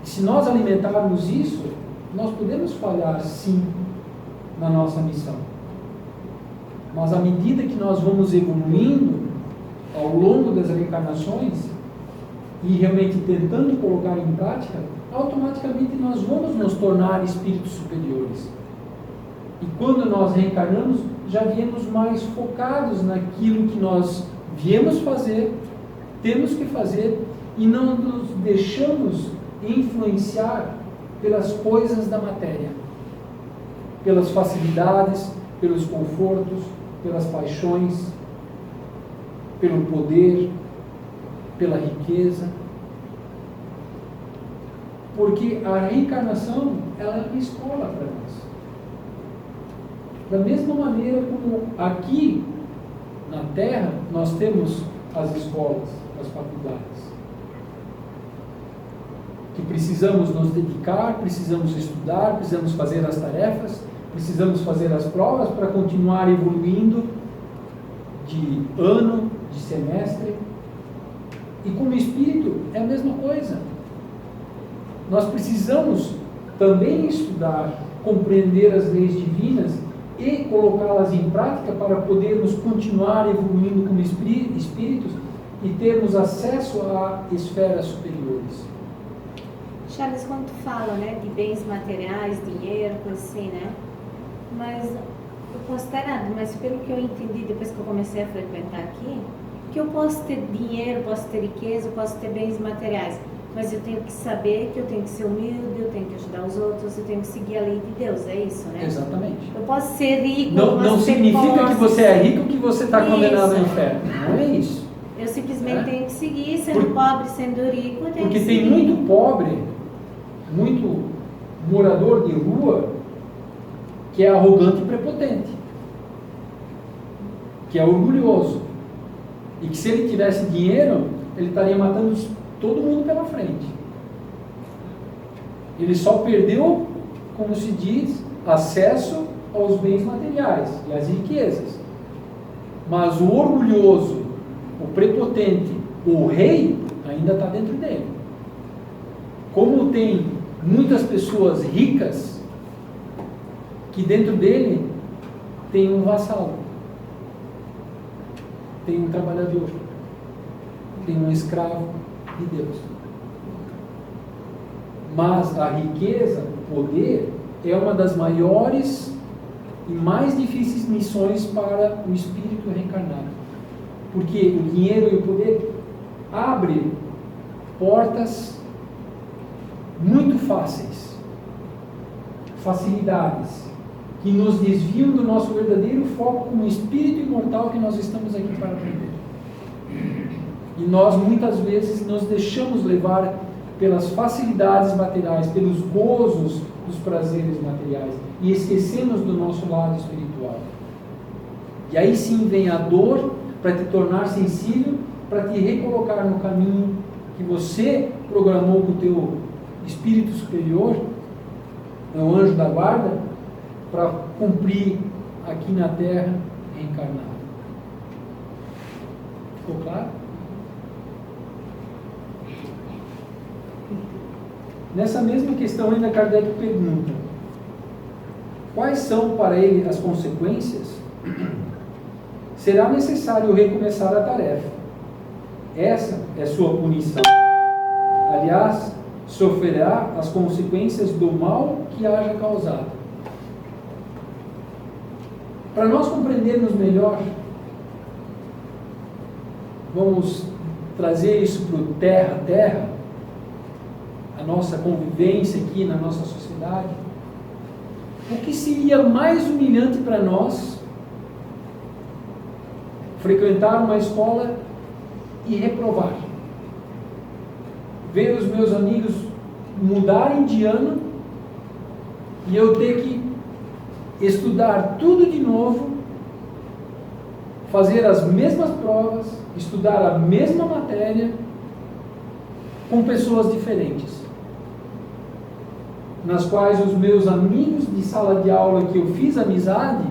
Speaker 2: E se nós alimentarmos isso, nós podemos falhar sim na nossa missão. Mas à medida que nós vamos evoluindo ao longo das reencarnações, e realmente tentando colocar em prática, automaticamente nós vamos nos tornar espíritos superiores. E quando nós reencarnamos, já viemos mais focados naquilo que nós viemos fazer, temos que fazer, e não nos deixamos influenciar pelas coisas da matéria, pelas facilidades, pelos confortos, pelas paixões, pelo poder, pela riqueza. Porque a reencarnação, ela é uma escola para nós. Da mesma maneira como aqui na Terra nós temos as escolas, as faculdades, que precisamos nos dedicar, precisamos estudar, precisamos fazer as tarefas, precisamos fazer as provas para continuar evoluindo de ano, de semestre. E como espírito é a mesma coisa. Nós precisamos também estudar, compreender as leis divinas e colocá-las em prática para podermos continuar evoluindo como espíritos e termos acesso a esferas superiores.
Speaker 5: Charles, quando tu fala, né, de bens materiais, dinheiro, coisa assim, né? Mas eu posso estar errado, mas pelo que eu entendi depois que eu comecei a frequentar aqui, que eu posso ter dinheiro, posso ter riqueza, posso ter bens materiais, mas eu tenho que saber que eu tenho que ser humilde, eu tenho que ajudar os outros, eu tenho que seguir a lei de Deus, é isso, né?
Speaker 2: Exatamente.
Speaker 5: Eu posso ser rico,
Speaker 2: Não significa que você é rico que você está condenado ao
Speaker 5: Isso.
Speaker 2: inferno. Não é isso.
Speaker 5: Eu simplesmente
Speaker 2: É.
Speaker 5: tenho que seguir, sendo pobre, sendo rico, eu tenho
Speaker 2: Porque
Speaker 5: que
Speaker 2: tem
Speaker 5: seguir.
Speaker 2: muito pobre, muito morador de rua, que é arrogante e prepotente, que é orgulhoso, e que se ele tivesse dinheiro, ele estaria matando todo mundo pela frente. Ele só perdeu, como se diz, acesso aos bens materiais e às riquezas. Mas o orgulhoso, o prepotente, o rei, ainda está dentro dele. Como tem muitas pessoas ricas, que dentro dele tem um vassalo, tem um trabalhador, tem um escravo de Deus. Mas a riqueza, o poder, é uma das maiores e mais difíceis missões para o espírito reencarnado. Porque o dinheiro e o poder abrem portas muito fáceis, facilidades, que nos desviam do nosso verdadeiro foco como espírito imortal que nós estamos aqui para aprender. E nós muitas vezes nos deixamos levar pelas facilidades materiais, pelos gozos dos prazeres materiais, e esquecemos do nosso lado espiritual. E aí sim vem a dor para te tornar sensível, para te recolocar no caminho que você programou com o teu espírito superior, o anjo da guarda, para cumprir aqui na Terra reencarnado. Ficou claro? Nessa mesma questão ainda Kardec pergunta: quais são para ele as consequências? Será necessário recomeçar a tarefa. Essa é sua punição. Aliás, sofrerá as consequências do mal que haja causado. Para nós compreendermos melhor, vamos trazer isso para o terra a terra, a nossa convivência aqui na nossa sociedade. O que seria mais humilhante para nós frequentar uma escola e reprovar? Ver os meus amigos mudarem de ano e eu ter que estudar tudo de novo, fazer as mesmas provas, estudar a mesma matéria com pessoas diferentes, nas quais os meus amigos de sala de aula que eu fiz amizade,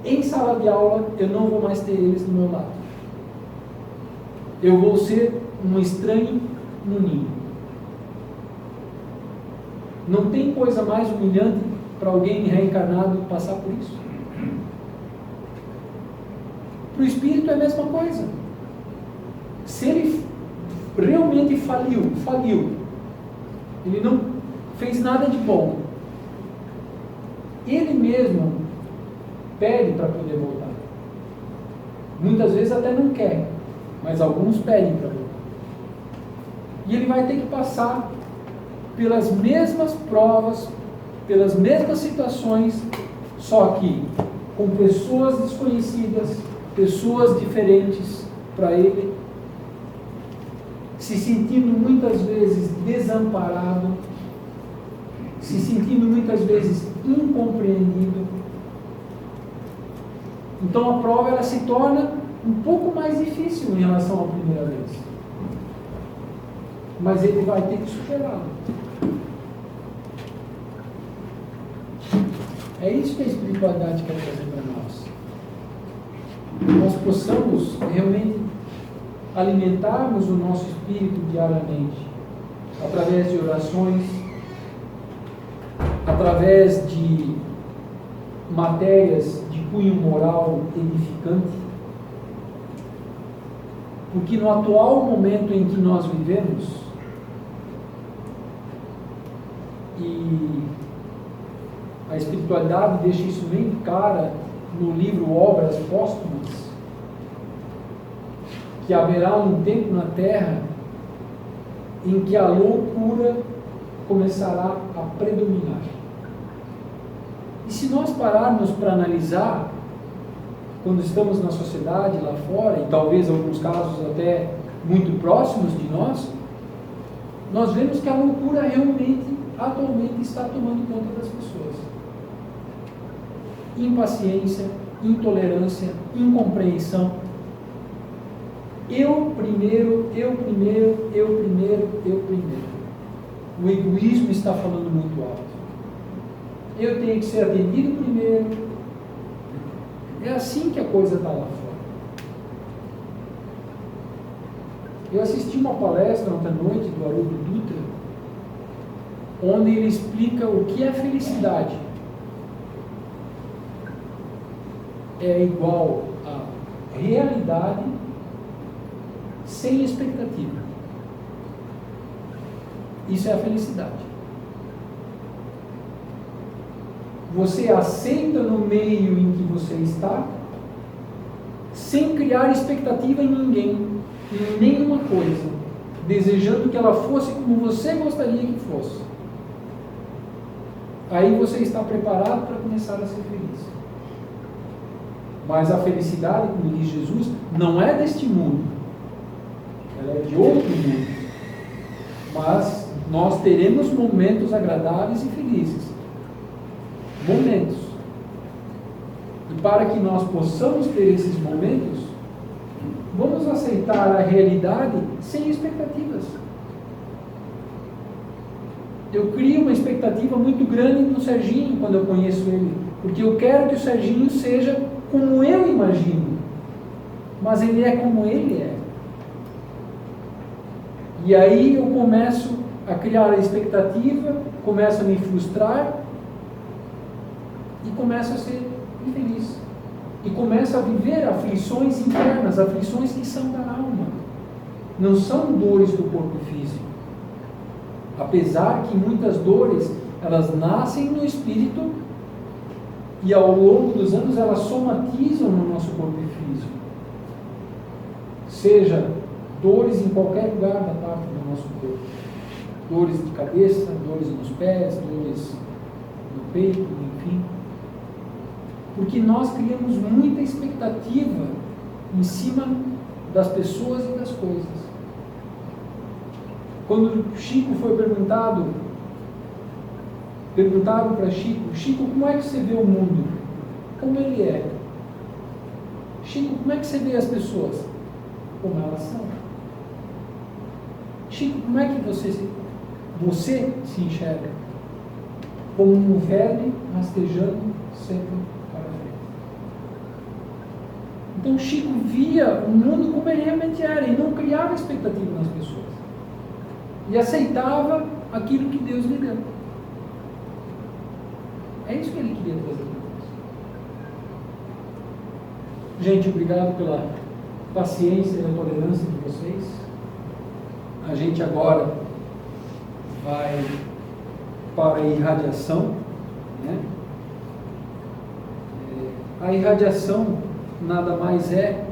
Speaker 2: em sala de aula eu não vou mais ter eles do meu lado. Eu vou ser um estranho no ninho. Não tem coisa mais humilhante para alguém reencarnado passar por isso. Para o espírito é a mesma coisa. Se ele realmente faliu. Ele não fez nada de bom. Ele mesmo pede para poder voltar. Muitas vezes até não quer, mas alguns pedem para voltar. E ele vai ter que passar pelas mesmas provas, pelas mesmas situações, só que com pessoas desconhecidas, pessoas diferentes para ele, se sentindo muitas vezes desamparado, se sentindo muitas vezes incompreendido. Então a prova ela se torna um pouco mais difícil em relação à primeira vez. Mas ele vai ter que superá-la. É isso que a espiritualidade quer trazer para nós. Nós possamos realmente alimentarmos o nosso espírito diariamente, através de orações, através de matérias de cunho moral edificante, porque no atual momento em que nós vivemos, e a espiritualidade deixa isso bem clara no livro Obras Póstumas, que haverá um tempo na Terra em que a loucura começará a predominar. E se nós pararmos para analisar, quando estamos na sociedade lá fora, e talvez em alguns casos até muito próximos de nós vemos que a loucura realmente, atualmente, está tomando conta das pessoas. Impaciência, intolerância, incompreensão. Eu primeiro. O egoísmo está falando muito alto. Eu tenho que ser atendido primeiro. É assim que a coisa está lá fora. Eu assisti uma palestra ontem à noite do Haroldo Dutra, onde ele explica o que é felicidade. É igual a realidade sem expectativa. Isso é a felicidade. Você aceita no meio em que você está, sem criar expectativa em ninguém, em nenhuma coisa, desejando que ela fosse como você gostaria que fosse. Aí você está preparado para começar a ser feliz. Mas a felicidade, como diz Jesus, não é deste mundo. Ela é de outro mundo. Mas nós teremos momentos agradáveis e felizes. Momentos. E para que nós possamos ter esses momentos, vamos aceitar a realidade sem expectativas. Eu crio uma expectativa muito grande no Serginho quando eu conheço ele, porque eu quero que o Serginho seja como eu imagino, mas ele é como ele é. E aí eu começo a criar a expectativa, começo a me frustrar e começo a ser infeliz. E começo a viver aflições internas, aflições que são da alma, não são dores do corpo físico. Apesar que muitas dores, elas nascem no espírito e ao longo dos anos elas somatizam no nosso corpo físico. Seja dores em qualquer lugar da parte do nosso corpo. Dores de cabeça, dores nos pés, dores no peito, enfim. Porque nós criamos muita expectativa em cima das pessoas e das coisas. Quando Chico foi perguntaram para Chico, Chico, como é que você vê o mundo? Como ele é? Chico, como é que você vê as pessoas? Como elas são. Chico, como é que você se enxerga? Como um verme rastejando sempre para frente. Então Chico via o mundo como ele realmente era e não criava expectativa nas pessoas. E aceitava aquilo que Deus lhe deu. É isso que ele queria trazer para nós. Gente, obrigado pela paciência e a tolerância de vocês. A gente agora vai para a irradiação, né? A irradiação nada mais é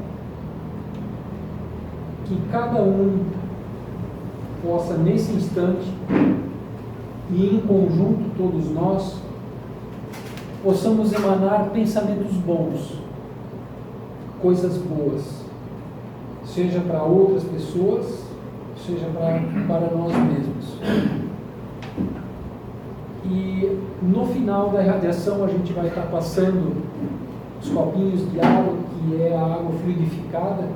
Speaker 2: que cada um possa, nesse instante, e em conjunto todos nós, possamos emanar pensamentos bons, coisas boas, seja para outras pessoas, seja para nós mesmos. E no final da irradiação a gente vai estar passando os copinhos de água, que é a água fluidificada,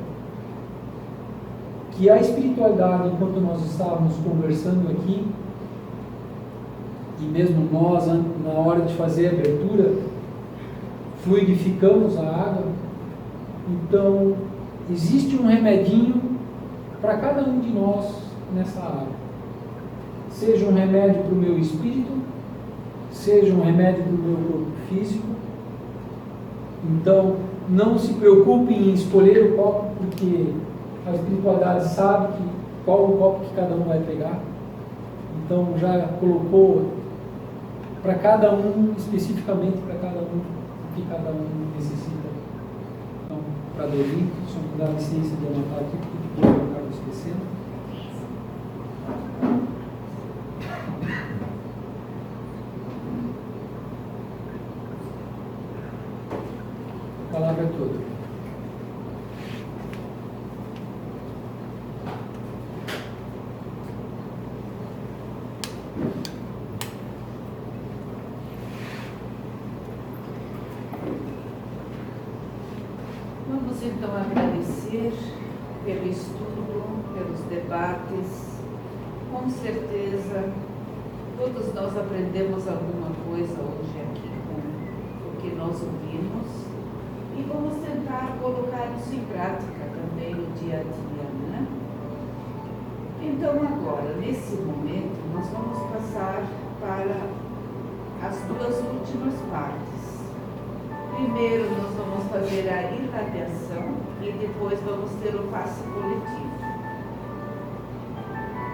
Speaker 2: que a espiritualidade, enquanto nós estávamos conversando aqui, e mesmo nós, na hora de fazer a abertura, fluidificamos a água. Então, existe um remedinho para cada um de nós nessa água. Seja um remédio para o meu espírito, seja um remédio para o meu corpo físico. Então, não se preocupe em escolher o copo, porque a espiritualidade sabe qual o copo que cada um vai pegar. Então, já colocou para cada um, especificamente para cada um, o que cada um necessita. Então, para dormir, só me dá licença de anotar aqui, porque eu acabo esquecendo. A palavra é toda.
Speaker 7: Vamos então agradecer pelo estudo, pelos debates. Com certeza, todos nós aprendemos alguma coisa hoje aqui com o que nós ouvimos e vamos tentar colocar isso em prática também no dia a dia, né? Então agora, nesse momento, nós vamos passar para as duas últimas partes. Primeiro nós vamos fazer a irradiação e depois vamos ter o passe coletivo.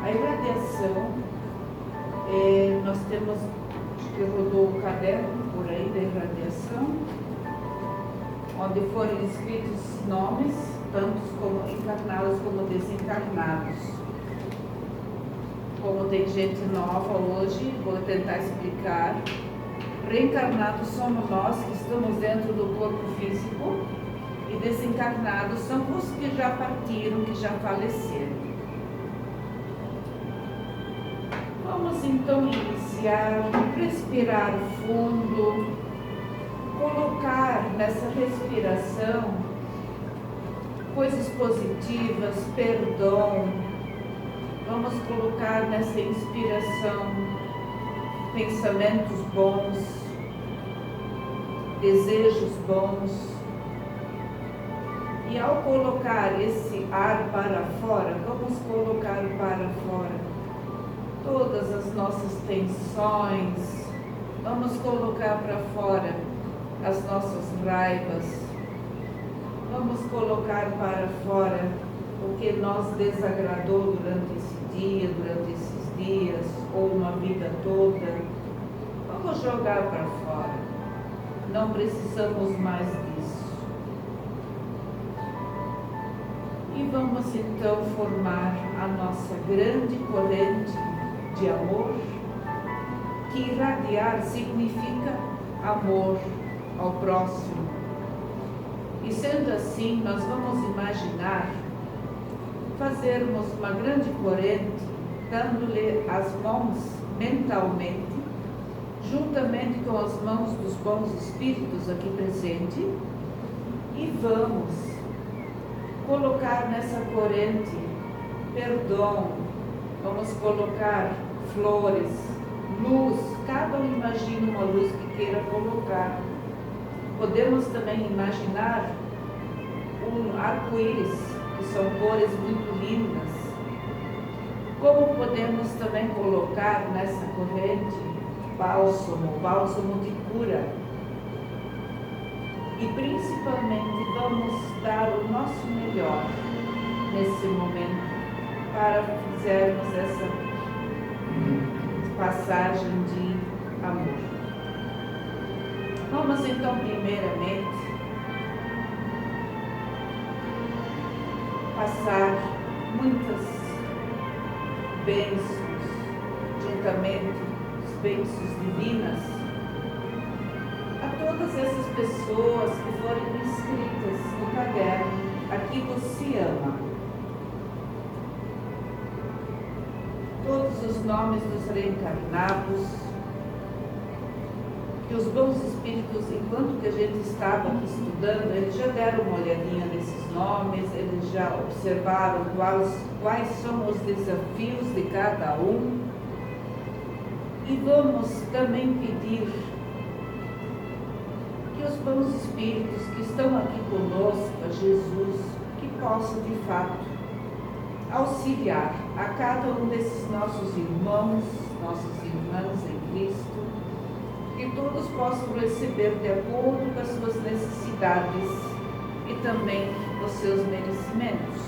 Speaker 7: A irradiação, nós temos, que rodou o caderno por aí da irradiação, onde foram escritos nomes, tantos como encarnados como desencarnados. Como tem gente nova hoje, vou tentar explicar. Reencarnados somos nós que estamos dentro do corpo físico e desencarnados são os que já partiram, que já faleceram. Vamos então iniciar, respirar fundo, colocar nessa respiração coisas positivas, perdão. Vamos colocar nessa inspiração pensamentos bons, desejos bons. E ao colocar esse ar para fora, vamos colocar para fora todas as nossas tensões, vamos colocar para fora as nossas raivas, vamos colocar para fora o que nos desagradou durante esse dia, durante esses dias, ou uma vida toda. Vamos jogar para fora. Não precisamos mais disso. E vamos então formar a nossa grande corrente de amor, que irradiar significa amor ao próximo. E sendo assim, nós vamos imaginar fazermos uma grande corrente, dando-lhe as mãos mentalmente, juntamente com as mãos dos bons espíritos aqui presentes, e vamos colocar nessa corrente perdão, vamos colocar flores, luz, cada um imagina uma luz que queira colocar. Podemos também imaginar um arco-íris, que são cores muito lindas. Como podemos também colocar nessa corrente bálsamo de cura. E principalmente vamos dar o nosso melhor nesse momento para fizermos essa passagem de amor. Vamos então, primeiramente, passar muitas bênçãos, juntamente as bênçãos divinas, a todas essas pessoas que foram inscritas no caderno Aqui Você Ama. Todos os nomes dos reencarnados, que os bons espíritos, enquanto que a gente estava aqui estudando, eles já deram uma olhadinha nesses nomes, eles já observaram quais são os desafios de cada um. E vamos também pedir que os bons espíritos que estão aqui conosco, a Jesus, que possam de fato auxiliar a cada um desses nossos irmãos, nossas irmãs em Cristo, que todos possam receber de acordo com as suas necessidades e também os seus merecimentos.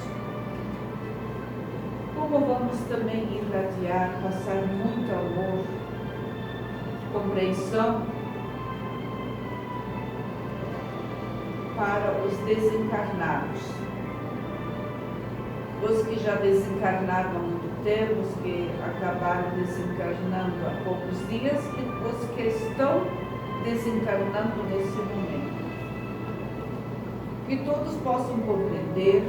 Speaker 7: Como vamos também irradiar, passar muito amor, compreensão para os desencarnados. Os que já desencarnaram há muito tempo, os que acabaram desencarnando há poucos dias e os que estão desencarnando nesse momento. Que todos possam compreender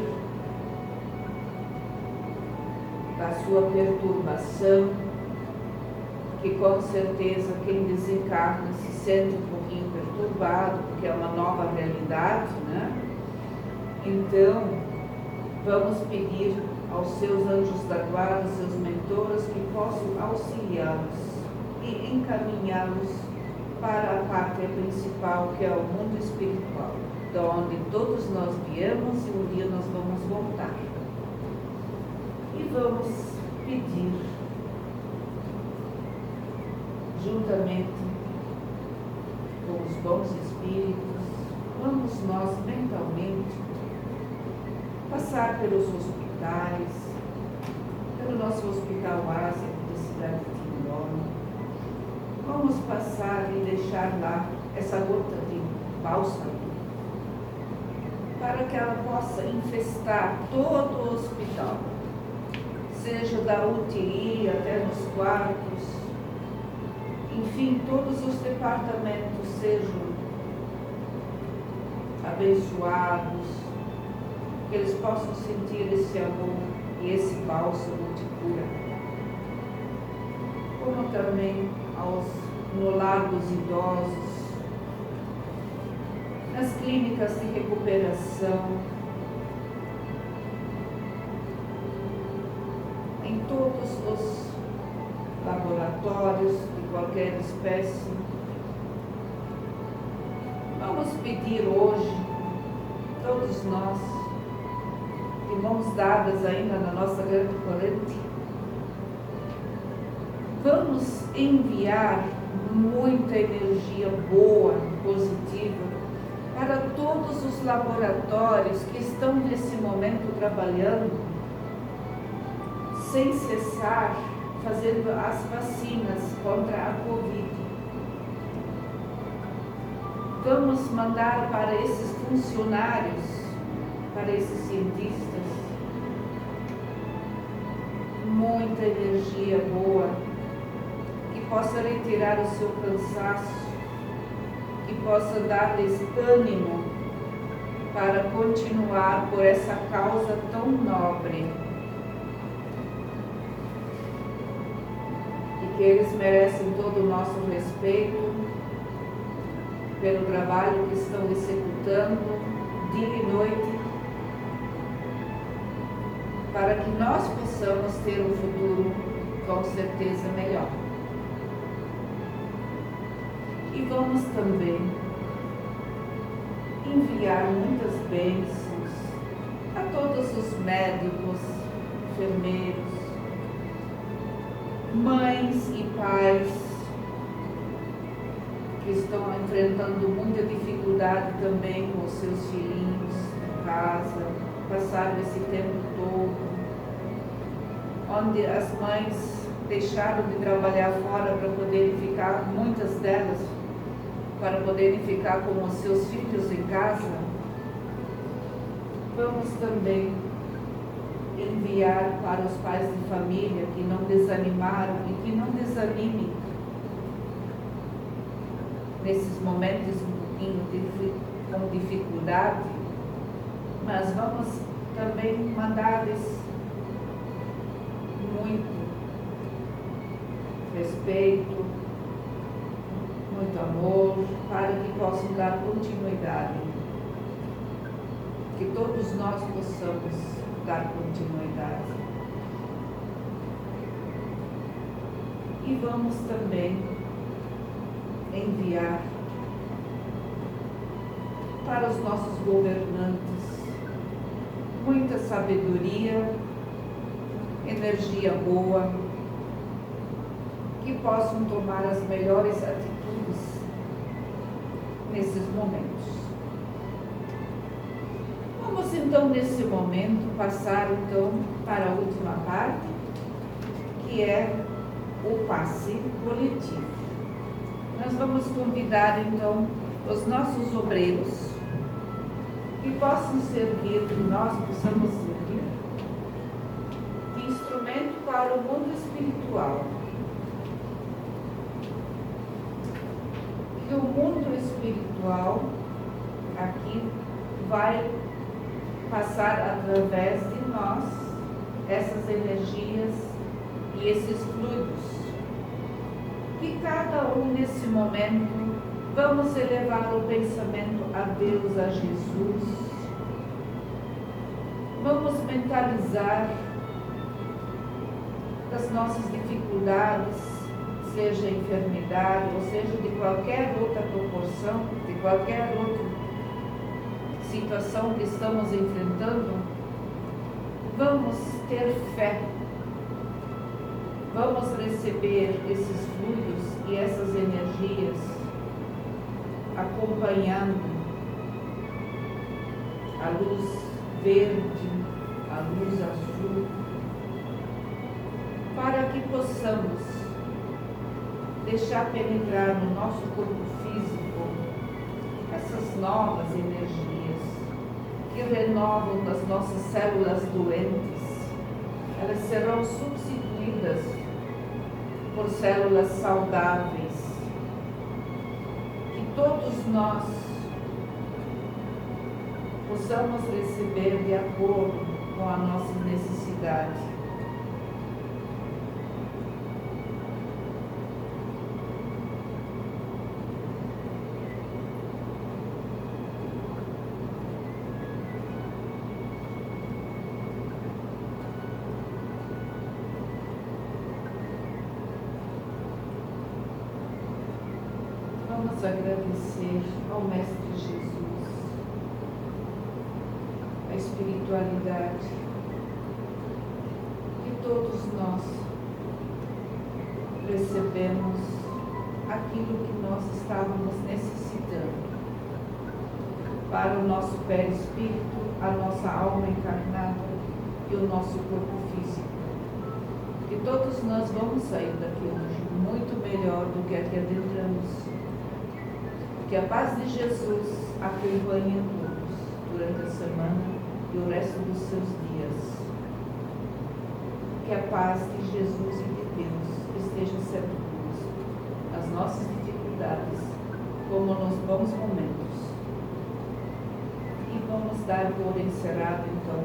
Speaker 7: da sua perturbação, que com certeza quem desencarna se sente um pouquinho perturbado, porque é uma nova realidade, né? Então, vamos pedir aos seus anjos da guarda, seus mentores, que possam auxiliá-los e encaminhá-los para a pátria principal, que é o mundo espiritual, de onde todos nós viemos e um dia nós vamos voltar. E vamos pedir, juntamente com os bons espíritos, vamos nós mentalmente passar pelos hospitais, pelo nosso Hospital Ásia da cidade de Timbó. Vamos passar e deixar lá essa gota de bálsamo para que ela possa infestar todo o hospital, seja da UTI até nos quartos, enfim, todos os departamentos sejam abençoados, que eles possam sentir esse amor e esse bálsamo de cura. Como também no lar dos idosos, nas clínicas de recuperação, em todos os laboratórios de qualquer espécie. Vamos pedir hoje, todos nós, de mãos dadas ainda na nossa grande corrente, vamos enviar muita energia boa, positiva, para todos os laboratórios que estão nesse momento trabalhando sem cessar, fazendo as vacinas contra a Covid. Vamos mandar para esses funcionários, para esses cientistas, muita energia boa, que possa retirar o seu cansaço, que possa dar-lhes ânimo para continuar por essa causa tão nobre, e que eles merecem todo o nosso respeito pelo trabalho que estão executando dia e noite, para que nós possamos ter um futuro com certeza melhor. E vamos também enviar muitas bênçãos a todos os médicos, enfermeiros, mães e pais que estão enfrentando muita dificuldade também com os seus filhinhos em casa, passaram esse tempo todo, onde as mães deixaram de trabalhar fora para poderem ficar, muitas delas, para poderem ficar com os seus filhos em casa, vamos também enviar para os pais de família que não desanimaram e que não desanimem nesses momentos um pouquinho com dificuldade, mas vamos também mandar-lhes muito respeito, muito amor, para que possam dar continuidade. Que todos nós possamos dar continuidade. E vamos também enviar para os nossos governantes muita sabedoria, energia boa, que possam tomar as melhores atitudes nesses momentos. Vamos então nesse momento passar então para a última parte, que é o passe coletivo. Nós vamos convidar então os nossos obreiros que possam servir, que nós possamos servir de instrumento para o mundo espiritual. Que o mundo espiritual aqui vai passar através de nós essas energias e esses fluidos. Que cada um nesse momento vamos elevar o pensamento a Deus, a Jesus. Vamos mentalizar as nossas dificuldades, seja enfermidade, ou seja de qualquer outra proporção, de qualquer outra situação que estamos enfrentando. Vamos ter fé. Vamos receber esses fluidos e essas energias acompanhando a luz verde, a luz azul, para que possamos deixar penetrar no nosso corpo físico essas novas energias que renovam as nossas células doentes. Elas serão substituídas por células saudáveis. Que todos nós possamos receber de acordo com a nossa necessidade. Vamos agradecer ao Mestre Jesus, a espiritualidade, que todos nós recebemos aquilo que nós estávamos necessitando para o nosso perispírito, a nossa alma encarnada e o nosso corpo físico. Que todos nós vamos sair daqui hoje muito melhor do que aqui adentramos. Que a paz de Jesus acompanhe a todos durante a semana e o resto dos seus dias. Que a paz de Jesus e de Deus esteja sempre conosco, nas nossas dificuldades, como nos bons momentos. E vamos dar por encerrado, então,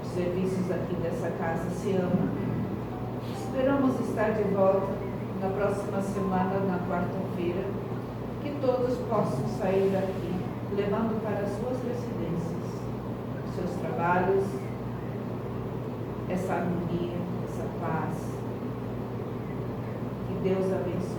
Speaker 7: os serviços aqui dessa casa Se Ama. Esperamos estar de volta na próxima semana, na quarta-feira, que todos possam sair daqui, levando para as suas residências, os seus trabalhos, essa harmonia, essa paz. Que Deus abençoe.